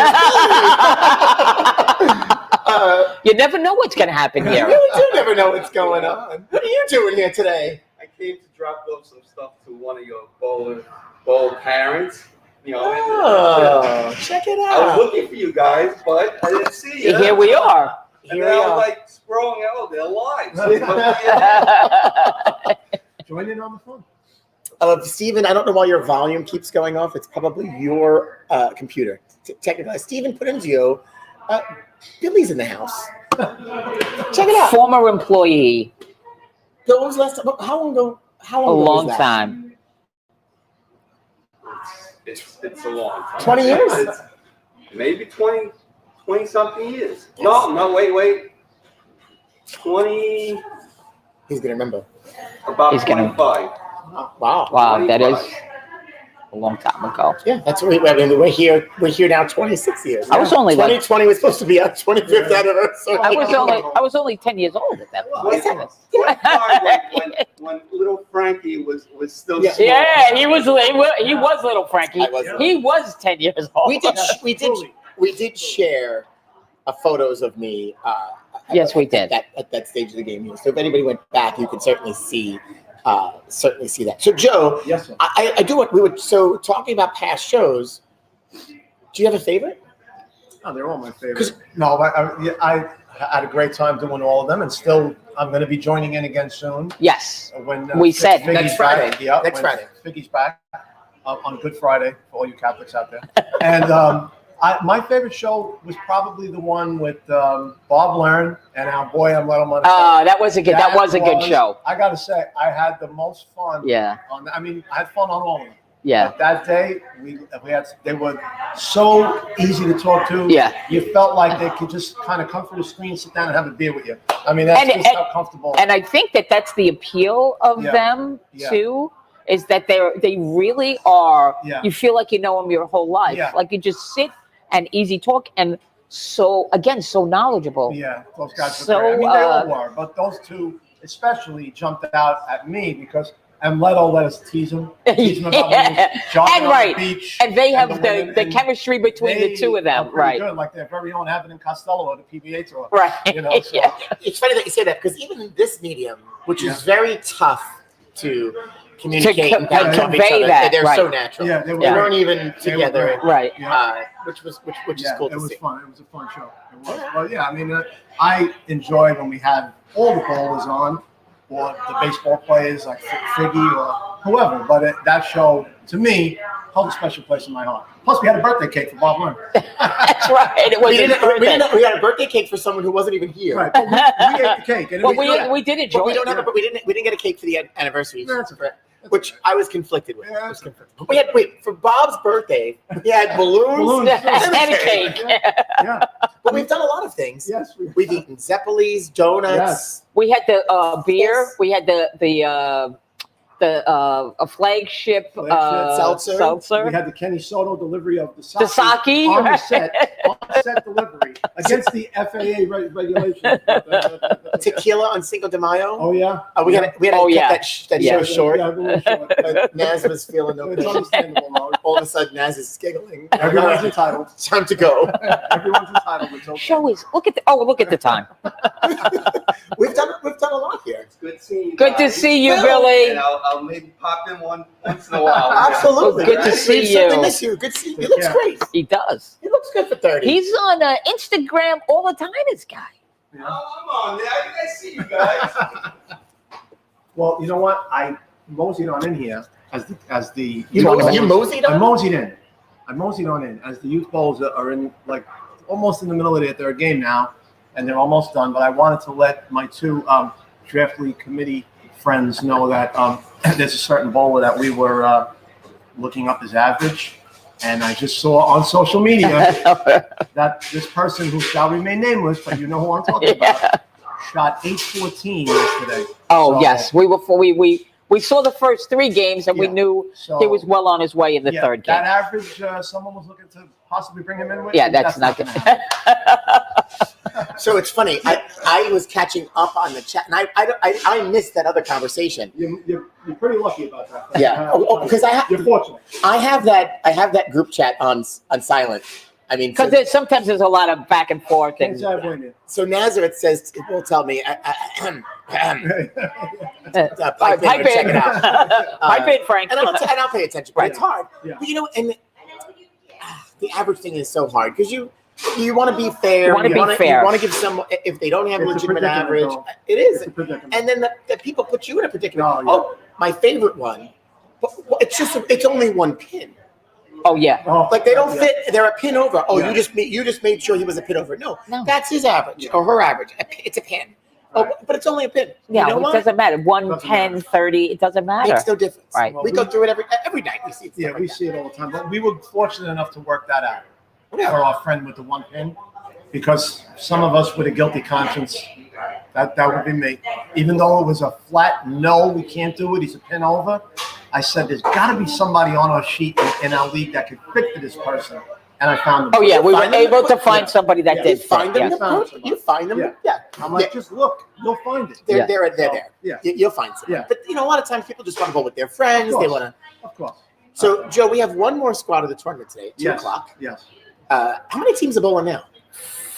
You never know what's going to happen You here. really do never know what's going on. What are you doing here today? I came to drop off some stuff to one of your bowl parents. You know, Oh, check it I was out. looking for you guys, but I didn't see you. Here we are. And Here then we I was are. like scrolling out, they're live. Join in on the fun. Stephen, I don't know why your volume keeps going off. It's probably your computer. Technically, Stephen Prinzio, Billy's in the house. Check it out. Former employee. Bill, when was the last time? How long ago? A long time. It's a long time. 20 years? It's maybe 20 something years. No, wait. 20, He's gonna remember. about He's gonna- 25. Wow. Wow, that is 25. a long time ago. Yeah, that's what we're here. We're here now 26 years. I was only like 2020 was supposed to be our 25th anniversary. I was only 10 years old at that point. 25 when little Frankie was still small. Yeah, he was little Frankie. I wasn't. He was 10 years old. We did share photos of me. Yes, we did. At that stage of the game. So if anybody went back, you could certainly see that. So Joe, Yes, sir. I do what we would. So talking about past shows, do you have a favorite? Oh, they're all my favorites. No, I had a great time doing all of them, and still I'm going to be joining in again soon. Yes. When We said Figgy's next Friday. back. Yeah, Next when Friday. Figgy's back on Good Friday for all you Catholics out there. And my favorite show was probably the one with Bob Learn and our boy on Little Money. That was a good show. I got to say, I had the most fun. Yeah. I had fun on all of them. Yeah. But that day, they were so easy to talk to. Yeah. You felt like they could just kind of come through the screen, sit down, and have a beer with you. I mean, that's just how comfortable. And I think that's the appeal of them Yeah. too, is that they really are. Yeah. You feel like you know them your whole life. Yeah. Like you just sit and easy talk and so knowledgeable. Yeah, those guys were So, great. I mean, they all were, but those two especially jumped out at me because and Leto let us tease him about when he was jogging And on right. the beach. And they have women, the and chemistry between the two of them, are pretty right? Good, like their very own Abbott and Costello or the PBA tour. Right. You know, so, Yeah. It's funny that you say that because even in this medium, which is very tough to communicate and bounce off each convey other, that, they're right. so natural. Yeah, They weren't even together, Right. which is yeah, cool it to was see. fun. It was a fun show. It was. But yeah, I mean, I enjoy when we have all the bowlers on, or the baseball players like Figgy or whoever. But that show, to me, held a special place in my heart. Plus, we had a birthday cake for Bob Learn. That's right. It was We had a birthday cake for someone who wasn't even here. Right, but we ate the cake. And Well, we did enjoy But we it. don't have. We didn't get a cake for the anniversary. That's okay. Which I was conflicted with. Yeah, I was conflicted. We had for Bob's birthday. We had balloons And a cake. Yeah. But we've done a lot of things. Yes. We've eaten Zeppelis, donuts. Yes. We had the beer. Yes. We had a flagship seltzer. We had the Kenny Soto delivery of the The sake. on the set delivery against the FAA regulations. Tequila on Cinco de Mayo. Oh yeah. We had to cut that show short. Yeah, a little short. Naz was feeling no It's pain. understandable, though. All of a sudden, Naz is giggling. Everyone's entitled. Time to go. Everyone's entitled. It's okay. Show is look at the time. We've done a lot here. It's good seeing you. Good to guys. see you, Well, Billy. And I'll maybe pop in once in a while. Absolutely. Good to We see certainly you. miss you. Good to see you. He looks Yeah. great. He does. He looks good for 30. He's on Instagram all the time. This guy. Oh, I'm on there. I see you guys. Well, you know what? I moseyed on in here as the You moseyed I on? moseyed in. I moseyed on in as the youth bowls are in like almost in the middle of their third game now, and they're almost done. But I wanted to let my two draft league committee friends know that there's a certain bowler that we were looking up his average, and I just saw on social media that this person who shall remain nameless, but you know who I'm talking about, shot 814 yesterday. Oh So- yes, we saw the first 3 games and we Yeah. knew So, he was well on his way in the yeah, third game. That average, someone was looking to possibly bring him in with. Yeah, that's not gonna gonna happen. So it's funny. I was catching up on the chat, and I missed that other conversation. You're pretty lucky about that. Yeah, because You're fortunate. I have that group chat on silent. I mean, so, Because sometimes there's a lot of back and forth. Can't And say I blame you. so Nazareth says will tell me. pipe check it in, out. pipe in, Frank. And I'll pay attention, but it's hard. Yeah. But and the average thing is so hard because you want to be fair. You wanna be fair. You want to give some if they don't have It's a legitimate predicament, average. though. It is, It's a predicament. and then the people put you in a predicament. Oh, yeah. Oh, my favorite one, but it's only one pin. Oh yeah. Oh, Like they don't yeah. fit. They're a pin over. Oh, Yeah. you just made sure he was a pin over. No, No. that's his average or her average. It's a pin. Oh, Right. but it's only a pin. Yeah, you know it what? doesn't matter. 1, Doesn't 10, matter. 30, it doesn't matter. Makes no difference. Right. We go through it every night. We see it. Yeah, we see it all the time. But we were fortunate enough to work that out Yeah. for our friend with the one pin, because some of us with a guilty conscience, that would be me. Even though it was a flat no, we can't do it. He's a pin over. I said, there's got to be somebody on our sheet in our league that could fit for this person, and I found them. Oh yeah, we were Find them able to quick. find somebody that Yeah. did You find fit, them. yeah. in the post, You find them. Yeah. Yeah. I'm like, just look, you'll find it. They're Yeah. there. Yeah, You'll find some. Yeah. But a lot of times people just want to go with their friends. Of They course. want to. of course. So Joe, we have one more squad of the tournament today. 2 Yes. o'clock. Yes. How many teams are bowling now?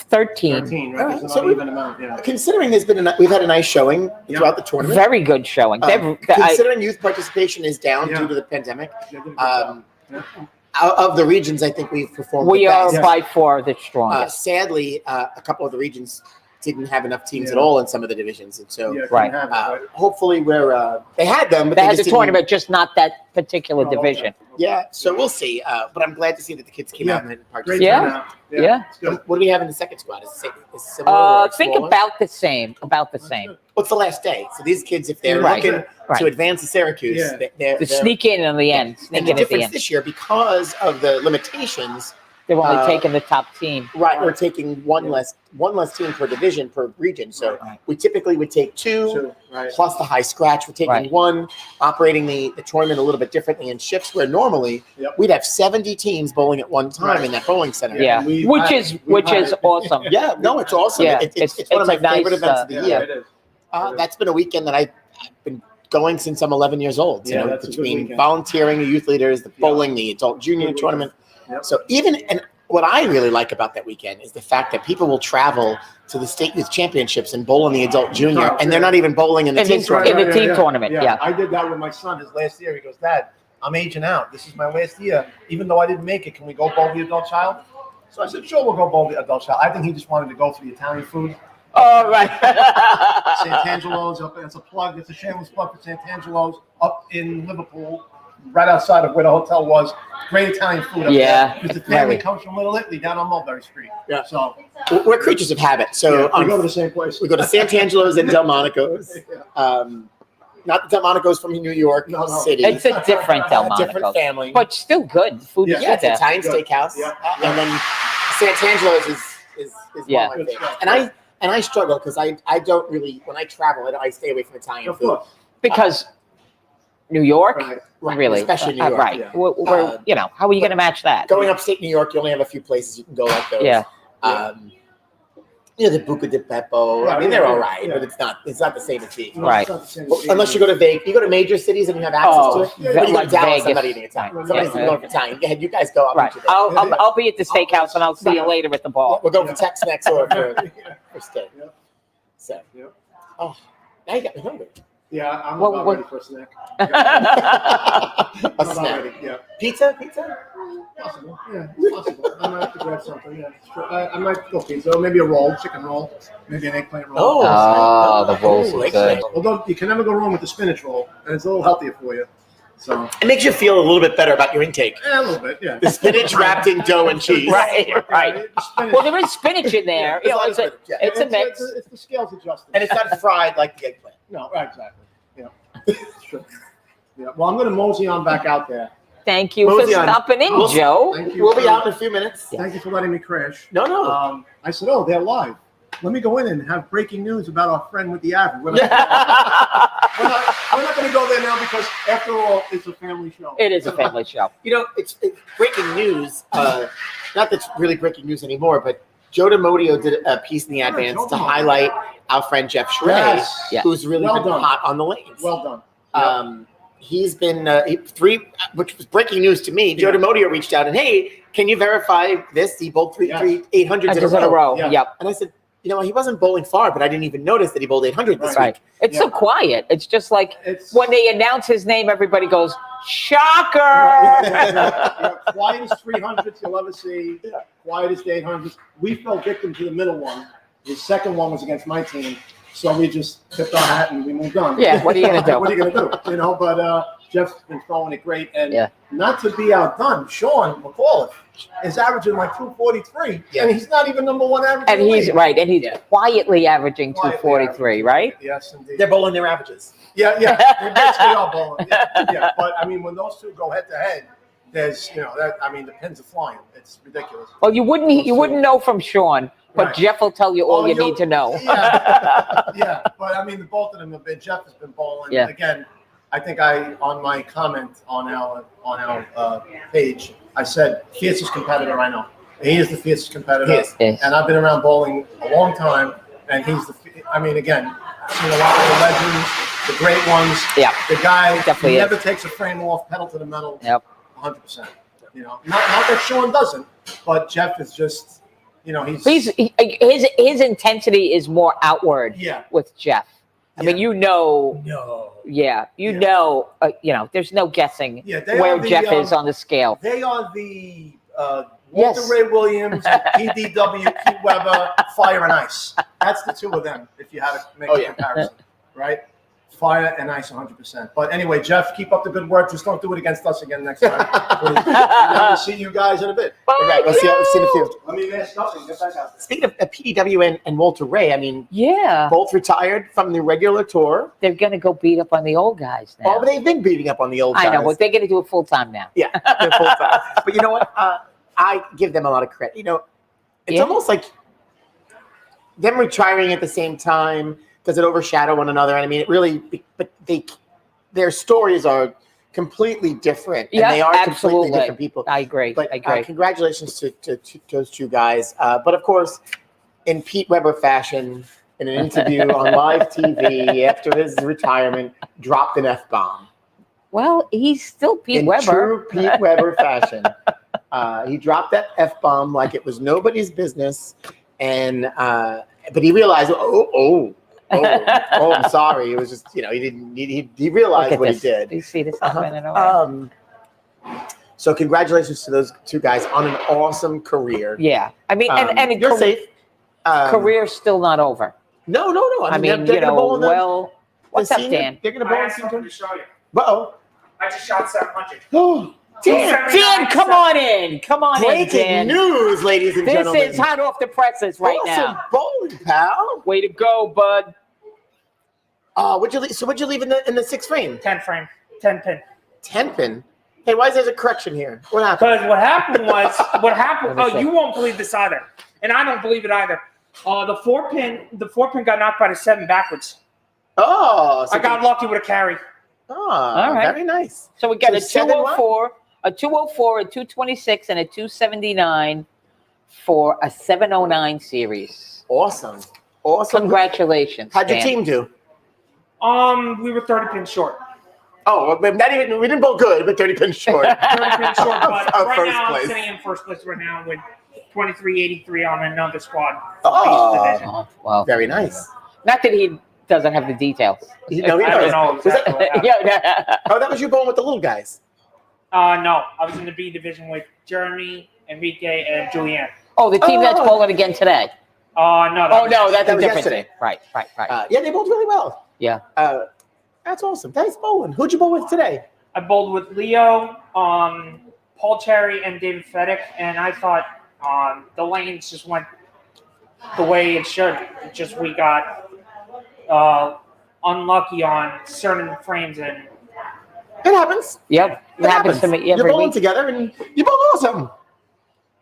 13. 13, All right? right, There's so an uneven amount. Yeah. Considering we've had a nice showing throughout the tournament. Very good showing. Considering youth participation is down Yeah. due to the pandemic, They did a good job. Yeah. out of the regions, I think we've performed We the are best. by far the strongest. Sadly, a couple of the regions didn't have enough teams at Yeah. all in some of the divisions, and so Yeah, couldn't Right. have it, uh, hopefully they had them, but They had just the didn't- tournament, just not that particular Oh, division. okay. Yeah, so we'll see. But I'm glad to see that the kids came Yeah. out and Great participated. Yeah. turnout. Yeah. It's good. What do we have in the second squad? Is it similar? or Think smaller? about the same. About the That's same. good. What's the last day? So these kids, if they're Right. looking Right. to advance to Syracuse, Yeah. they're To sneak in the end. and Sneak the in at the difference end. this year, because of the limitations, They're only taking the top team. Right, we're taking one less team per division, per region. So Right. we typically would take two Right. plus the high scratch. We're taking Right. one, operating the tournament a little bit differently in shifts, where normally we'd have 70 teams bowling at one time in that bowling center. Yeah, which is awesome. Yeah, no, it's awesome. Yeah, It's one of my a nice, favorite events of the year. It is. That's been a weekend that I've been going since I'm 11 years old. Yeah, You know, that's a good between weekend. volunteering, the youth leaders, the bowling, the adult junior Good tournament. Yep. So and what I really like about that weekend is the fact that people will travel to the state youth championships and bowl in the adult junior, and they're not even bowling in the team tournament. In the team tournament, yeah. I did that with my son his last year. He goes, Dad, I'm aging out. This is my last year. Even though I didn't make it, can we go bowl the adult child? So I said, sure, we'll go bowl the adult child. I think he just wanted to go for the Italian food. Oh, right. Santangelo's up. It's a plug. It's a shameless plug for Santangelo's up in Liverpool, right outside of where the hotel was. Great Italian food up Yeah, there. Because the family very. comes from Little Italy down on Mulberry Street. Yeah. So We're creatures of habit. So we go to the same place. we go to Santangelo's and Delmonico's. Not the Delmonico's from New York No. City. It's a different Delmonico's. different family. But still good. Food is Yeah, it's good there. Italian steakhouse. Yeah. And then Santangelo's is Yeah. one of my favorites. And I struggle because I don't really, when I travel, I stay away from Italian Of food. course. Because New York, Right, really, especially New York. right? yeah. We're, how are you going to match that? Going upstate New York, you only have a few places you can go like those. Yeah. The Buca di Beppo. I mean, Yeah, they're yeah, all right, yeah. but it's not the same as being. No, Right. it's not the same Well, thing. unless you go to Vegas, you go to major cities and you have access Oh, to it. yeah, But you go like to Dallas, Vegas. somebody eating Italian. Right. Somebody's Yeah. going for Italian. Go ahead, you guys go. I'll Right. meet you there. I'll be at the steakhouse and I'll see you later at the bar. We'll go for Tex-Mex or for steak. Yep. So, Yep. oh, now you got me hungry. Yeah, I'm Well, about what- ready for a snack. A I'm about snack. ready, yeah. Pizza? Possible. Yeah, it's possible. I might have to grab something. Yeah, sure. I might go pizza, or maybe a roll, chicken roll, maybe an eggplant roll. Oh, the rolls are eggplant. good. Although you can never go wrong with the spinach roll, and it's a little healthier for you. So, It makes you feel a little bit better about your intake. a little bit, yeah. The spinach wrapped in dough and cheese. Right, right. The spinach- Well, there is spinach in there. Yeah, It's there's a lot of spinach, it's a mix. It's the scales adjusted. And it's not fried like the eggplant. No, right, exactly. Yeah. Sure. Yeah. Well, I'm going to mosey on back out there. Thank you for Mosey on. stopping in, We'll- Joe. Thank you. We'll be for- out in a few minutes. Thank you for letting me crash. No. I said, oh, they're live. Let me go in and have breaking news about our friend with the average. We're not going to go there now because, after all, it's a family show. It is a family show. You know, it's breaking news. Not that it's really breaking news anymore, but Joe DiModio did a piece in the Advance Joe to DiModio. highlight our friend Jeff Schrey, Yes. Yeah. who's really Well been done. hot on the lanes. Well done. He's been which was breaking news to me. Joe Yeah. DiModio reached out and, hey, can you verify this? He bowled three Yes. 800s Just in a row. Yeah. Yep. And I said, you know, he wasn't bowling far, but I didn't even notice that he bowled 800 this Right. week. It's so Yeah. quiet. It's just like It's when they announce his name, everybody goes, shocker. yeah, quietest 300s you'll ever see. Quietest 800s. We fell victim to the middle one. The second one was against my team. So we just tipped our hat and we moved on. Yeah, what are you gonna do? What are you going to do? You know, but Jeff's been throwing it great. And Yeah. not to be outdone, Sean McAuliffe is averaging like 243. Yeah. And he's not even number one average. And in the he's league. right, and he's Yeah. quietly averaging Quietly 243, right? Yes, indeed. They're bowling their averages. Yeah. They basically are bowling. Yeah. But I mean, when those two go head to head, there's, the pins are flying. It's ridiculous. Well, you wouldn't know from Sean, but Right. Jeff will tell you all Oh, you you'll- need to know. Yeah. But I mean, both of them have been. Jeff has been bowling. Yeah. Again, I think on my comment on our page, I said fiercest competitor I know. He is the fiercest competitor. He is. Yes. And I've been around bowling a long time, and he's again, seen a lot of the legends, the great ones. Yeah. The guy Definitely he is. never takes a frame off, pedal to the metal. Yep. 100%. Not that Sean doesn't, but Jeff is just, His intensity is more outward yeah. with Jeff. I mean, No. yeah, Yeah. there's no guessing Yeah, they where are the, Jeff is on the scale. They are the Yes. Walter Ray Williams, PDW, Pete Weber, Fire and Ice. That's the two of them, if you had to make a comparison, right? Fire and Ice 100%. But anyway, Jeff, keep up the good work. Just don't do it against us again next time. We'll see you guys in a bit. All right, we'll see in the field. Let me ask nothing. Get back out there. Speaking of PDW and Walter Ray, I mean, Yeah, both retired from the regular tour. they're gonna go beat up on the old guys now. Oh, but they've been beating up on the old guys. I know, but they're gonna do it full time now. Yeah, they're full time. But you know what? I give them a lot of credit. You know, it's Yeah. almost like them retiring at the same time. Does it overshadow one another? And I mean, it really, but their stories are completely different, and they are completely different people. I agree. But I agree. congratulations to those two guys. But of course, in Pete Weber fashion, in an interview on live TV after his retirement, dropped an F-bomb. Well, he's still Pete In Weber. true Pete Weber fashion. He dropped that F-bomb like it was nobody's business. And but he realized, I'm sorry. It was just, you know, he realized what he did. You see this happening around. So congratulations to those two guys on an awesome career. Yeah. I mean, and you're safe. Career's still not over. No. I mean, they're you gonna know, bowl in the- well, what's up, senior- Dan? They're going to I bowl in have senior something to show you. Uh-oh. I just shot 700. Oh, Dan, come on in. Come on in, breaking Dan. news, ladies and This gentlemen. is hot off the presses right awesome now. bowling, pal. Way to go, bud. What'd you leave in the 6 frame? 10 frame. 10 pin. 10 pin. Hey, why is there a correction here? What happened? Because what happened was, Let me see. you won't believe this either. And I don't believe it either. The 4 pin got knocked by the 7 backwards. Oh, so I got lucky with a carry. all right. Very nice. So we got So a 7 what? 204, a 204, a 226, and a 279 for a 709 series. Awesome. Congratulations. How'd your Dan. team do? We were 30 pins short. Oh, but we didn't bowl good, but 30 pins short. 30 pins short, but Of right first now place. I'm sitting in first place right now with 2383 on another squad. Oh. Division. Oh, wow. Very nice. Not that he doesn't have the details. No, he I don't does. know Was that- exactly what happened. Yeah. Oh, that was you bowling with the little guys. No, I was in the B division with Jeremy, Enrique, and Julianne. Oh, the team that's Oh. bowling again today. No. Oh, no, that's that a was different yesterday. thing. Right. Yeah, they bowled really well. Yeah. That's awesome. Nice bowling. Who'd you bowl with today? I bowled with Leo, Paul Cherry, and David Fedek, and I thought the lanes just went the way it should. It just we got unlucky on certain frames, and It happens. Yep. It happens to me You're every bowling week. together and you bowl awesome.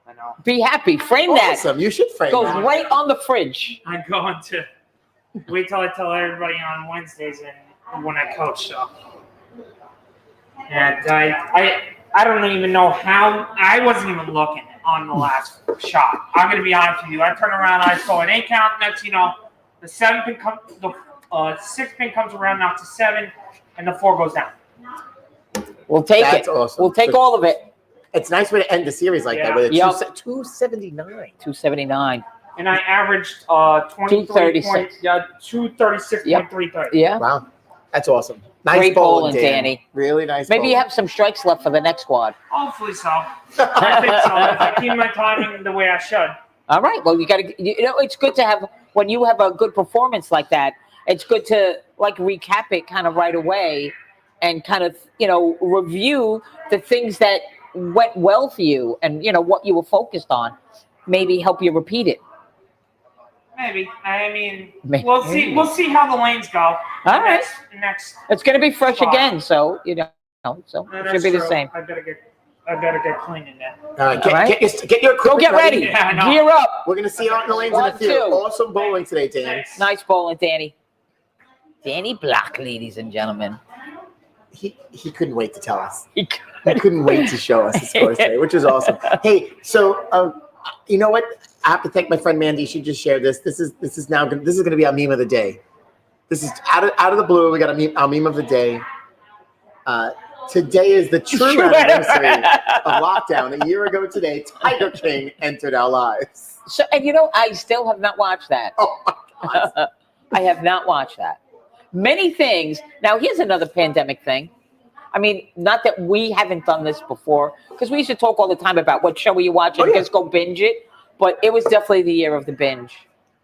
I know Be happy. Frame Awesome. You should frame that. Goes that. right on the fridge. I'm going to wait till I tell everybody on Wednesdays and when I coach. So, and I don't even know how. I wasn't even looking on the last shot. I'm going to be honest with you. I turn around, I saw an 8 count. Next, you know, the 7 pin comes, the 6 pin comes around, knocks a 7, and the 4 goes down. We'll take That's it. awesome. We'll take all of it. It's a nice way to end the series like that Yeah. with a Yep. 279. 279. And I averaged 23 points. 236.33. Yeah. Wow. That's awesome. Nice Great bowling, bowling, Danny. Really nice Maybe you bowling. have some strikes left for the next squad. Hopefully so. I think so. If I keep my timing the way I should. All right. Well, you got to. You know, it's good to have when you have a good performance like that. It's good to like recap it kind of right away, and kind of review the things that went well for you, and what you were focused on. Maybe help you repeat it. Maybe. I mean, Maybe. we'll see. We'll see how the lanes go. All right. Next. It's going to be fresh Spot. again, so so it should be the same. I better get clean in there. All right, All right. get your Go equipment get ready. Yeah, I know. Gear up. We're gonna see you out in the lanes in the 1, field. 2. Awesome bowling today, Dan. Thanks. Nice bowling, Danny. Danny Block, ladies and gentlemen. He couldn't wait to tell us. He He couldn't wait to show us the scores today, which is awesome. Hey, so you know what? I have to thank my friend Mandy. She just shared this. This is going to be our meme of the day. This is out of the blue. We got our meme of the day. Today is the true anniversary of lockdown. A year ago today, Tiger King entered our lives. So, and I still have not watched that. Oh my God. I have not watched that. Many things. Now, here's another pandemic thing. I mean, not that we haven't done this before, because we used to talk all the time about what show are you watching, Oh, yeah. just go binge it. But it was definitely the year of the binge.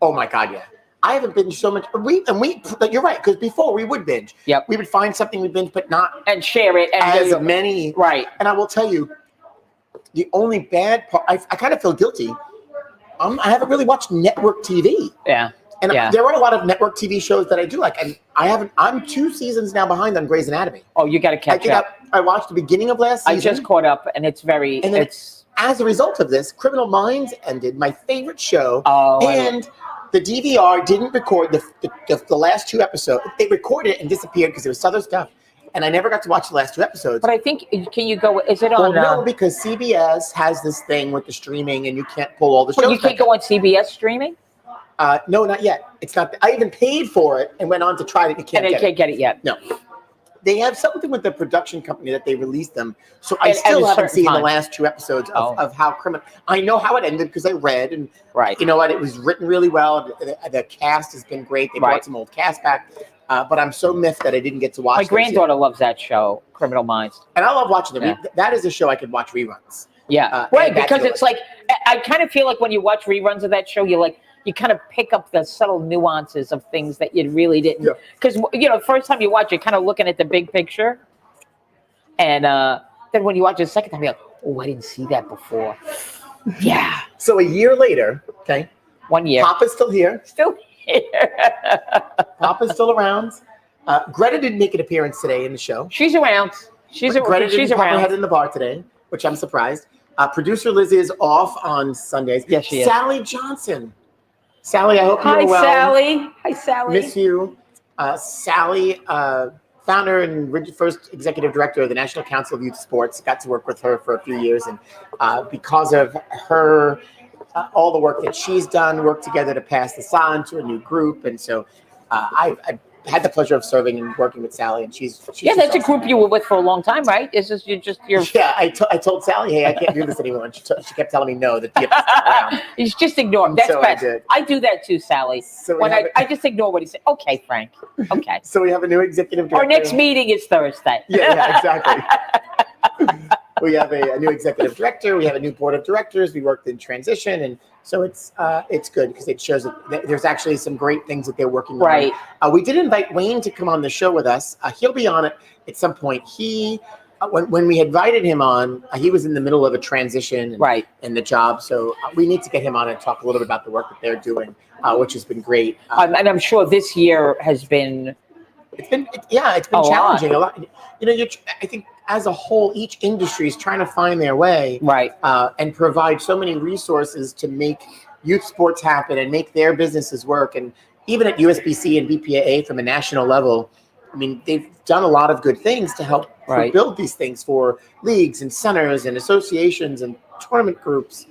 Oh my God, yeah. I haven't binged so much. You're right, because before we would binge. Yep. We would find something we binge, but not And share it. And as many. Right. And I will tell you, the only bad part, I kind of feel guilty. I haven't really watched network TV. Yeah. And Yeah. there are a lot of network TV shows that I do like. And I'm 2 seasons now behind on Grey's Anatomy. Oh, you got to I catch think up. I watched the beginning of last season. I just caught up, and it's very. And then It's as a result of this, Criminal Minds ended, my favorite show, Oh, and the DVR didn't record the last 2 episodes. They recorded it and disappeared because it was other stuff, and I never got to watch the last 2 episodes. but I think, can you go? Is it Well, on? no, because CBS has this thing with the streaming, and you can't pull all the shows. You can't go on CBS streaming, No, not yet. It's not. I even paid for it and went on to try it. You can't and get I can't get it yet. No. They have something with the production company that they released them. So I At still a haven't certain seen time. the last 2 episodes of how Criminal. I know how it ended because I read, and Right. you know what? It was written really well. The cast has been great. They Right. brought some old cast back. But I'm so miffed that I didn't get to watch My those yet. granddaughter loves that show, Criminal Minds. And I love watching them. Yeah. That is a show I could watch reruns. Yeah, and right. that's Because good. it's like I kind of feel like when you watch reruns of that show, you kind of pick up the subtle nuances of things that you really didn't. Yeah. Because the first time you watch, you're kind of looking at the big picture, and then when you watch it the second time, you're like, "Oh, I didn't see that before." Yeah, So a year later, okay, 1 year, Papa's still here. still here. Papa's still around. Greta didn't make an appearance today in the show. She's around. She's Greta she's didn't pop her head around. in the bar today, which I'm surprised. Producer Liz is off on Sundays. Yes, she is. Sally Johnson. Sally, I hope Hi, you're well. Sally. Hi, Sally. Miss you. Sally, founder and first executive director of the National Council of Youth Sports. Got to work with her for a few years, and because of her, all the work that she's done, worked together to pass this on to a new group, and so I had the pleasure of serving and working with Sally, and she's Yeah, that's a awesome. group you were with for a long time, right? Is this your? Yeah, I told Sally, hey, I can't do this anymore. And she kept telling me no, that you have to stick around. You just ignore him. That's So I best. did. I do that too, Sally. So we When have I just ignore what he said. Okay, Frank. Okay. So we have a new executive director. Our next meeting is Thursday. Yeah, exactly. We have a new executive director. We have a new board of directors. We worked in transition, and so it's good because it shows that there's actually some great things that they're working Right. on. We did invite Wayne to come on the show with us. He'll be on it at some point. He when we invited him on, he was in the middle of a transition Right. in the job. So we need to get him on and talk a little bit about the work that they're doing, which has been great. And I'm sure this year has been. It's been challenging a lot. I think as a whole, each industry is trying to find their way, Right. and provide so many resources to make youth sports happen and make their businesses work. And even at USBC and BPAA from a national level, I mean, they've done a lot of good things to help Right. build these things for leagues and centers and associations and tournament groups.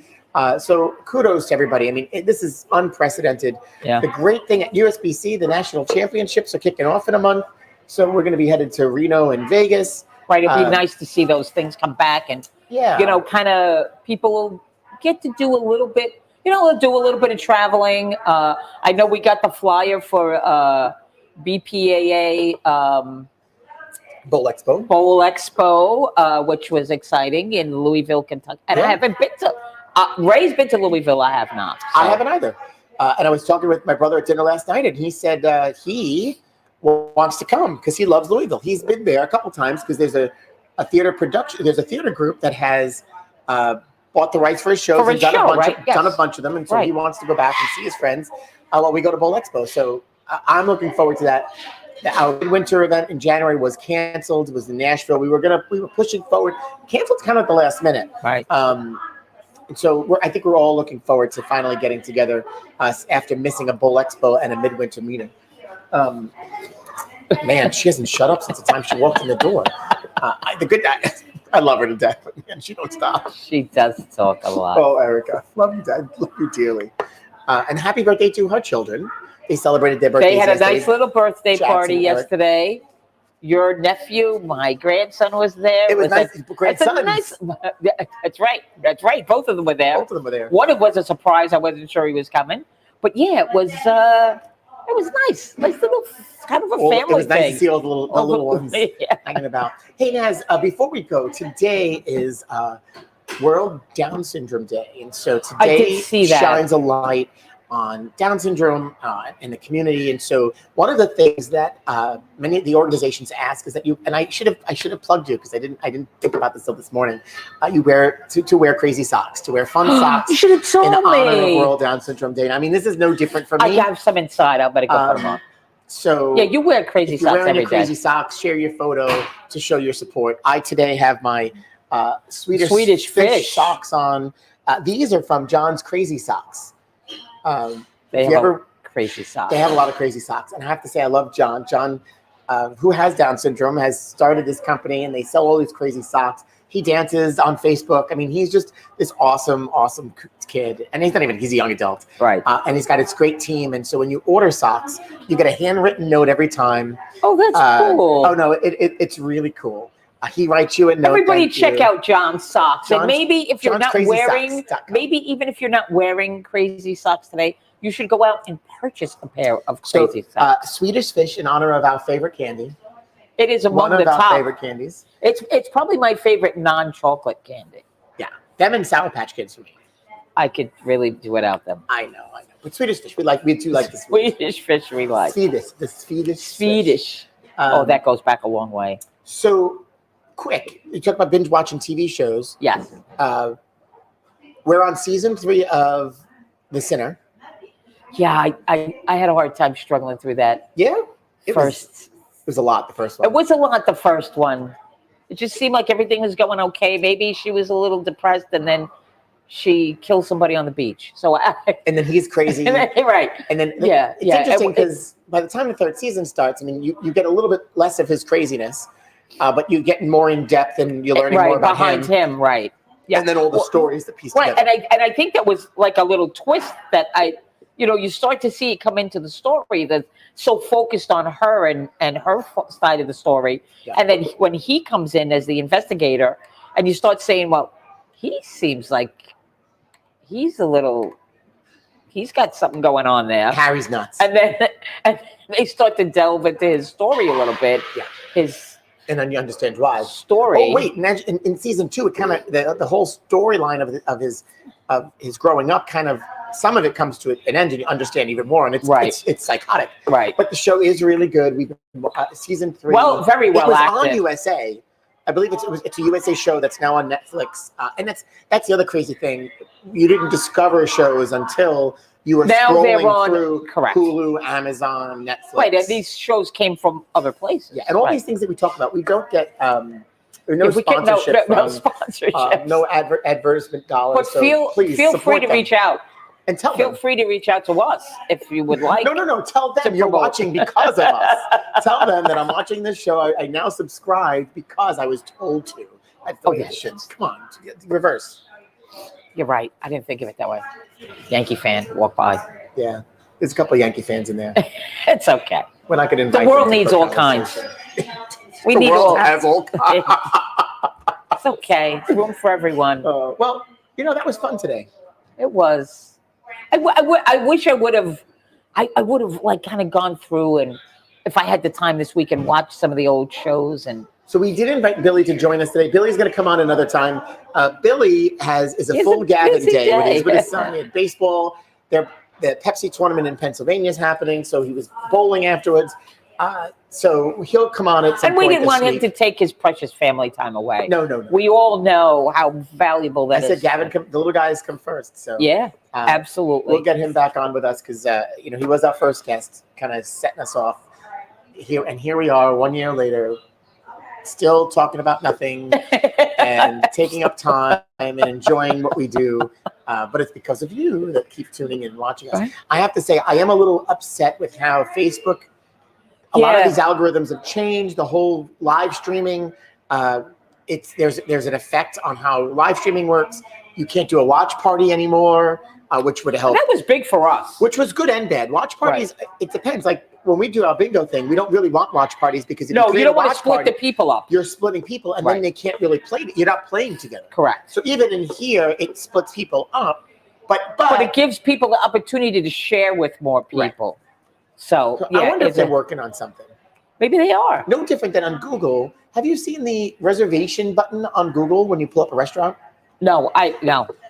So kudos to everybody. I mean, this is unprecedented. Yeah. The great thing at USBC, the national championships are kicking off in a month. So we're going to be headed to Reno and Vegas. Right. It'd be Uh, nice to see those things come back, and Yeah. kind of people will get to do a little bit. Do a little bit of traveling. I know we got the flyer for BPAA. Bowl Expo. Bowl Expo, which was exciting in Louisville, Kentucky. And Yeah. I haven't been to, Ray's been to Louisville. I have not. I So- haven't either. And I was talking with my brother at dinner last night, and he said he wants to come because he loves Louisville. He's been there a couple times because there's a theater production. There's a theater group that has bought the rights for his shows For and his show, right? Yes. done a bunch of them, and so he Right. wants to go back and see his friends while we go to Bowl Expo. So I'm looking forward to that. Our winter event in January was canceled. It was in Nashville. We were pushing forward. Canceled kind of at the last minute. Right. And so I think we're all looking forward to finally getting together after missing a Bowl Expo and a midwinter meeting. Man, she hasn't shut up since the time she walked in the door. I love her to death, but man, she don't stop. She does talk a lot. Oh, Erica, love you, Dad. Love you dearly. And happy birthday to her children. They celebrated their birthdays They had a yesterday. nice little birthday Jackson, party Eric. yesterday. Your nephew, my grandson, was there. It was nice. That's a Grandsons. nice. That's right. That's right. Both of them were there. Both of them were there. One was a surprise. I wasn't sure he was coming, but yeah, it was nice. Nice little kind of a Well, family it was nice thing. to see all the little ones Yeah. hanging about. Hey, Naz, before we go, today is World Down Syndrome Day. And so I did today see that. shines a light on Down syndrome in the community. And so one of the things that many of the organizations ask is that I should have plugged you because I didn't think about this till this morning. You wear to wear crazy socks, to wear fun socks You should have told in honor of me. World Down Syndrome Day. I mean, this is no different for I me. have some inside. I better go put them on. So Yeah, you wear crazy if you're socks wearing every your crazy day. socks, share your photo to show your support. I today have my Swedish fish socks on. These are from John's Crazy Socks. They have crazy socks. They have a lot of crazy socks, and I have to say I love John. John, who has Down syndrome, has started this company, and they sell all these crazy socks. He dances on Facebook. I mean, he's just this awesome kid, and he's a young adult, right? And he's got this great team, and so when you order socks, you get a handwritten note every time. Oh, that's cool. Oh no, it's really cool. He writes you a note. Everybody check out John's socks. And maybe if you're not wearing, maybe even if you're not wearing crazy socks today, you should go out and purchase a pair of crazy socks. Swedish Fish, in honor of our favorite candy. It is among one of the our top favorite candies. It's probably my favorite non-chocolate candy. Yeah, them and Sour Patch Kids for me. I could really do without them. I know. But Swedish Fish, we do like the Swedish Fish. We like the Swedish. That goes back a long way. So. Quick, you talk about binge watching TV shows. Yes. We're on season 3 of The Sinner. Yeah, I had a hard time struggling through that. Yeah. It was a lot, the first one. It was a lot, the first one. It just seemed like everything was going okay. Maybe she was a little depressed, and then she killed somebody on the beach. And then he's crazy. Right. And then it's interesting because by the time the 3rd season starts, I mean, you get a little bit less of his craziness. But you get more in depth and you're learning more about behind him, right? Yeah, and then all the stories that piece together. And I think that was like a little twist that you start to see it come into the story that's so focused on her and her side of the story, and then when he comes in as the investigator, and you start saying, well, he seems like he's got something going on there. Harry's nuts, and then they start to delve into his story a little bit. Yeah, and then you understand why. Story. Oh wait, in season 2, it kind of the whole storyline of his growing up, kind of some of it comes to an end, and you understand even more, and it's psychotic. Right. But the show is really good. We've been season 3. Well, very well. It was acted. on USA. I believe it's a USA show that's now on Netflix, and that's the other crazy thing. You didn't discover shows until you were scrolling through Hulu, Amazon, Netflix. Right, and these shows came from other places. Yeah, and all these things that we talk about, we don't get no sponsorship. No sponsorship. No advertisement dollars. But feel free to reach out. And feel free to reach out to us if you would like. No. Tell them you're watching because of us. Tell them that I'm watching this show. I now subscribe because I was told to. Come on, reverse. You're right. I didn't think of it that way. Yankee fan walk by. Yeah, there's a couple of Yankee fans in there. It's okay. We're not going to invite. The world needs all kinds. We need all. Has all kinds. It's okay. It's room for everyone. Well, that was fun today. It was. I wish I would have. I would have kind of gone through, and if I had the time this week, and watched some of the old shows. And so we did invite Billy to join us today. Billy's going to come on another time. Billy is a full Gavin day with his son. He had baseball. The Pepsi tournament in Pennsylvania is happening, so he was bowling afterwards. So he'll come on at some point. And we didn't want him to take his precious family time away. No. We all know how valuable that is. I said, Gavin, the little guys come first. So yeah, absolutely. We'll get him back on with us because he was our first guest, kind of setting us off. Here we are, 1 year later, still talking about nothing and taking up time and enjoying what we do. But it's because of you that keep tuning in and watching us. Right. I have to say, I am a little upset with how Facebook. A lot of these algorithms have changed. The whole live streaming, there's an effect on how live streaming works. You can't do a watch party anymore, which would help. That was big for us. Which was good and bad. Watch parties, It depends. Like when we do our bingo thing, we don't really want watch parties because if you don't want to split the people up. You're splitting people, and then they can't really play. You're not playing together. Correct. So even in here, it splits people up, but it gives people the opportunity to share with more people. Right. So I wonder if they're working on something. Maybe they are. No different than on Google. Have you seen the reservation button on Google when you pull up a restaurant? No.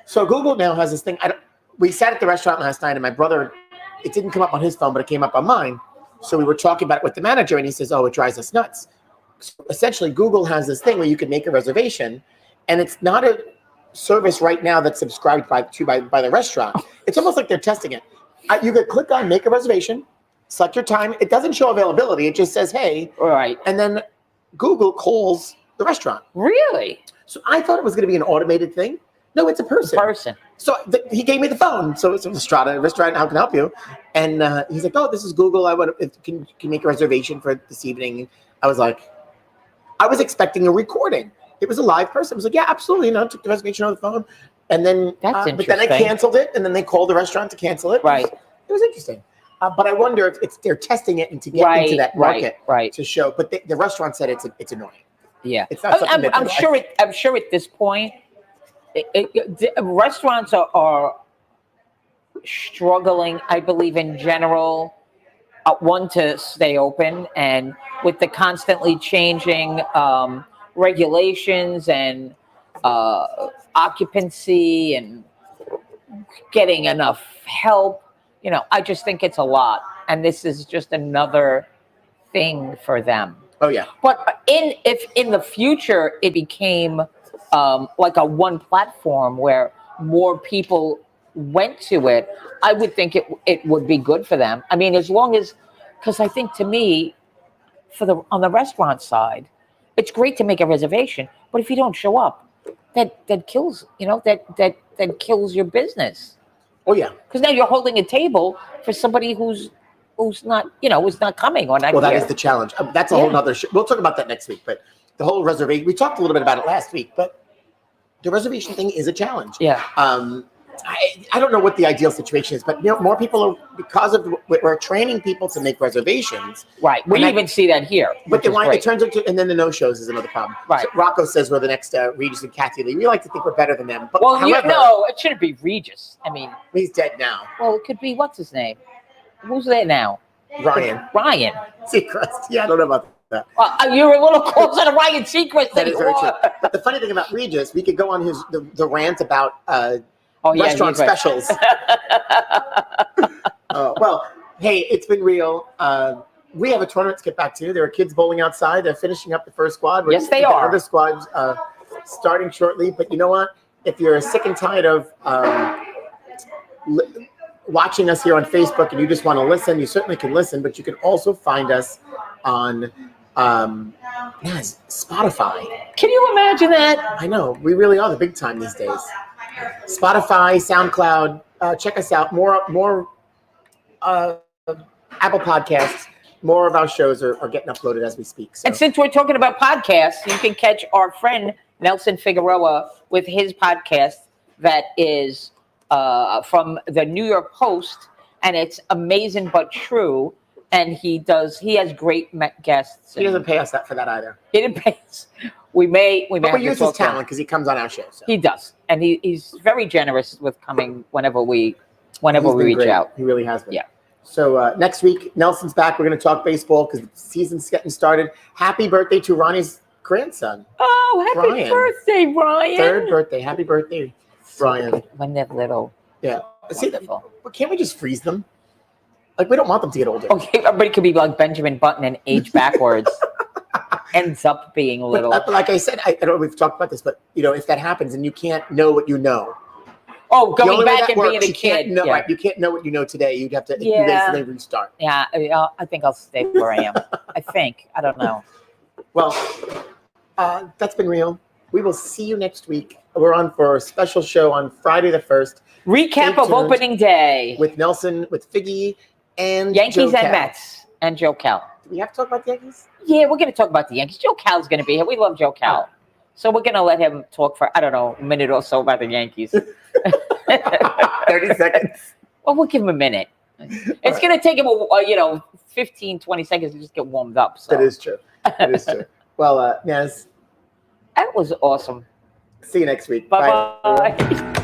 So Google now has this thing. We sat at the restaurant last night, and my brother, it didn't come up on his phone, but it came up on mine. So we were talking about it with the manager, and he says, "Oh, it drives us nuts." So essentially, Google has this thing where you can make a reservation, and it's not a service right now that's subscribed by the restaurant. It's almost like they're testing it. You could click on make a reservation. Select your time. It doesn't show availability. It just says, hey. Right. And then Google calls the restaurant. Really? So I thought it was going to be an automated thing. No, it's a person. So he gave me the phone. So it's Strata restaurant. How can I help you? And he's like, "Oh, this is Google. I want to can make a reservation for this evening." I was like, I was expecting a recording. It was a live person. I was like, "Yeah, absolutely." Took the reservation on the phone, and then That's but then I canceled it, and then they called the restaurant to cancel it. Right. It was interesting. But I wonder if they're testing it and to get into that market to show. But the restaurant said it's annoying. Yeah, it's not something I'm sure. I'm sure at this point, restaurants are struggling. I believe in general, one to stay open, and with the constantly changing regulations and occupancy and getting enough help. I just think it's a lot, and this is just another thing for them. Oh yeah. But if in the future it became like a one platform where more people went to it, I would think it would be good for them. I mean, as long as, because I think to me, on the restaurant side, it's great to make a reservation, but if you don't show up, that kills that kills your business. Oh yeah. Because now you're holding a table for somebody who's not coming or not. Well, that is the challenge. That's a whole nother. We'll talk about that next week. But the whole reservation, we talked a little bit about it last week. But the reservation thing is a challenge. Yeah. I don't know what the ideal situation is, but more people are, because of we're training people to make reservations. Right. We even see that here. But it turns into, and then the no-shows is another problem. Right. So Rocco says we're the next Regis and Kathy Lee. We like to think we're better than them. But well, however, it shouldn't be Regis. I mean, he's dead now. Well, it could be, what's his name? Who's there now? Ryan. Seacrest. Yeah, I don't know about that. Well, you're a little closer to Ryan Seacrest than that is very true. But the funny thing about Regis, we could go on the rant about restaurant specials. Well, hey, it's been real. We have a tournament to get back to. There are kids bowling outside. They're finishing up the first squad. Yes, they are. Other squads starting shortly. But you know what? If you're sick and tired of watching us here on Facebook and you just want to listen, you certainly can listen. But you can also find us on Spotify. Can you imagine that? I know. We really are the big time these days. Spotify, SoundCloud, check us out. More Apple Podcasts. More of our shows are getting uploaded as we speak. So. And since we're talking about podcasts, you can catch our friend Nelson Figueroa with his podcast that is from the New York Post, and it's Amazing But True. And he has great guests. He doesn't pay us for that either. He didn't pay us. We may use his talent because he comes on our show. So. He does, and he's very generous with coming whenever we reach out. He really has been. Yeah. So next week, Nelson's back. We're going to talk baseball because the season's getting started. Happy birthday to Ronnie's grandson. Oh, happy birthday, Ryan! Third birthday. Happy birthday, Ryan. When they're little. Yeah. Wonderful. But can't we just freeze them? Like, we don't want them to get older. Okay, everybody could be like Benjamin Button and age backwards. Ends up being little. But like I said, I don't know if we've talked about this, but if that happens and you can't know what you know. Oh, going back and being a kid. Right, you can't know what you know today. You'd have to basically restart. Yeah, I think I'll stay where I am. I don't know. Well, that's been real. We will see you next week. We're on for a special show on Friday the 1st. Recap of opening day. With Nelson, with Figgy, and Yankees Joe and Cal. Mets, and Joe Cal. Do we have to talk about the Yankees? Yeah, we're going to talk about the Yankees. Joe Cal's going to be here. We love Joe Cal. Oh. So we're going to let him talk for, I don't know, a minute or so about the Yankees. 30 seconds. Well, we'll give him a minute. It's going to take him, 15, 20 seconds to just get warmed up. So. That is true. That is true. Well, Naz. That was awesome. See you next week. Bye-bye.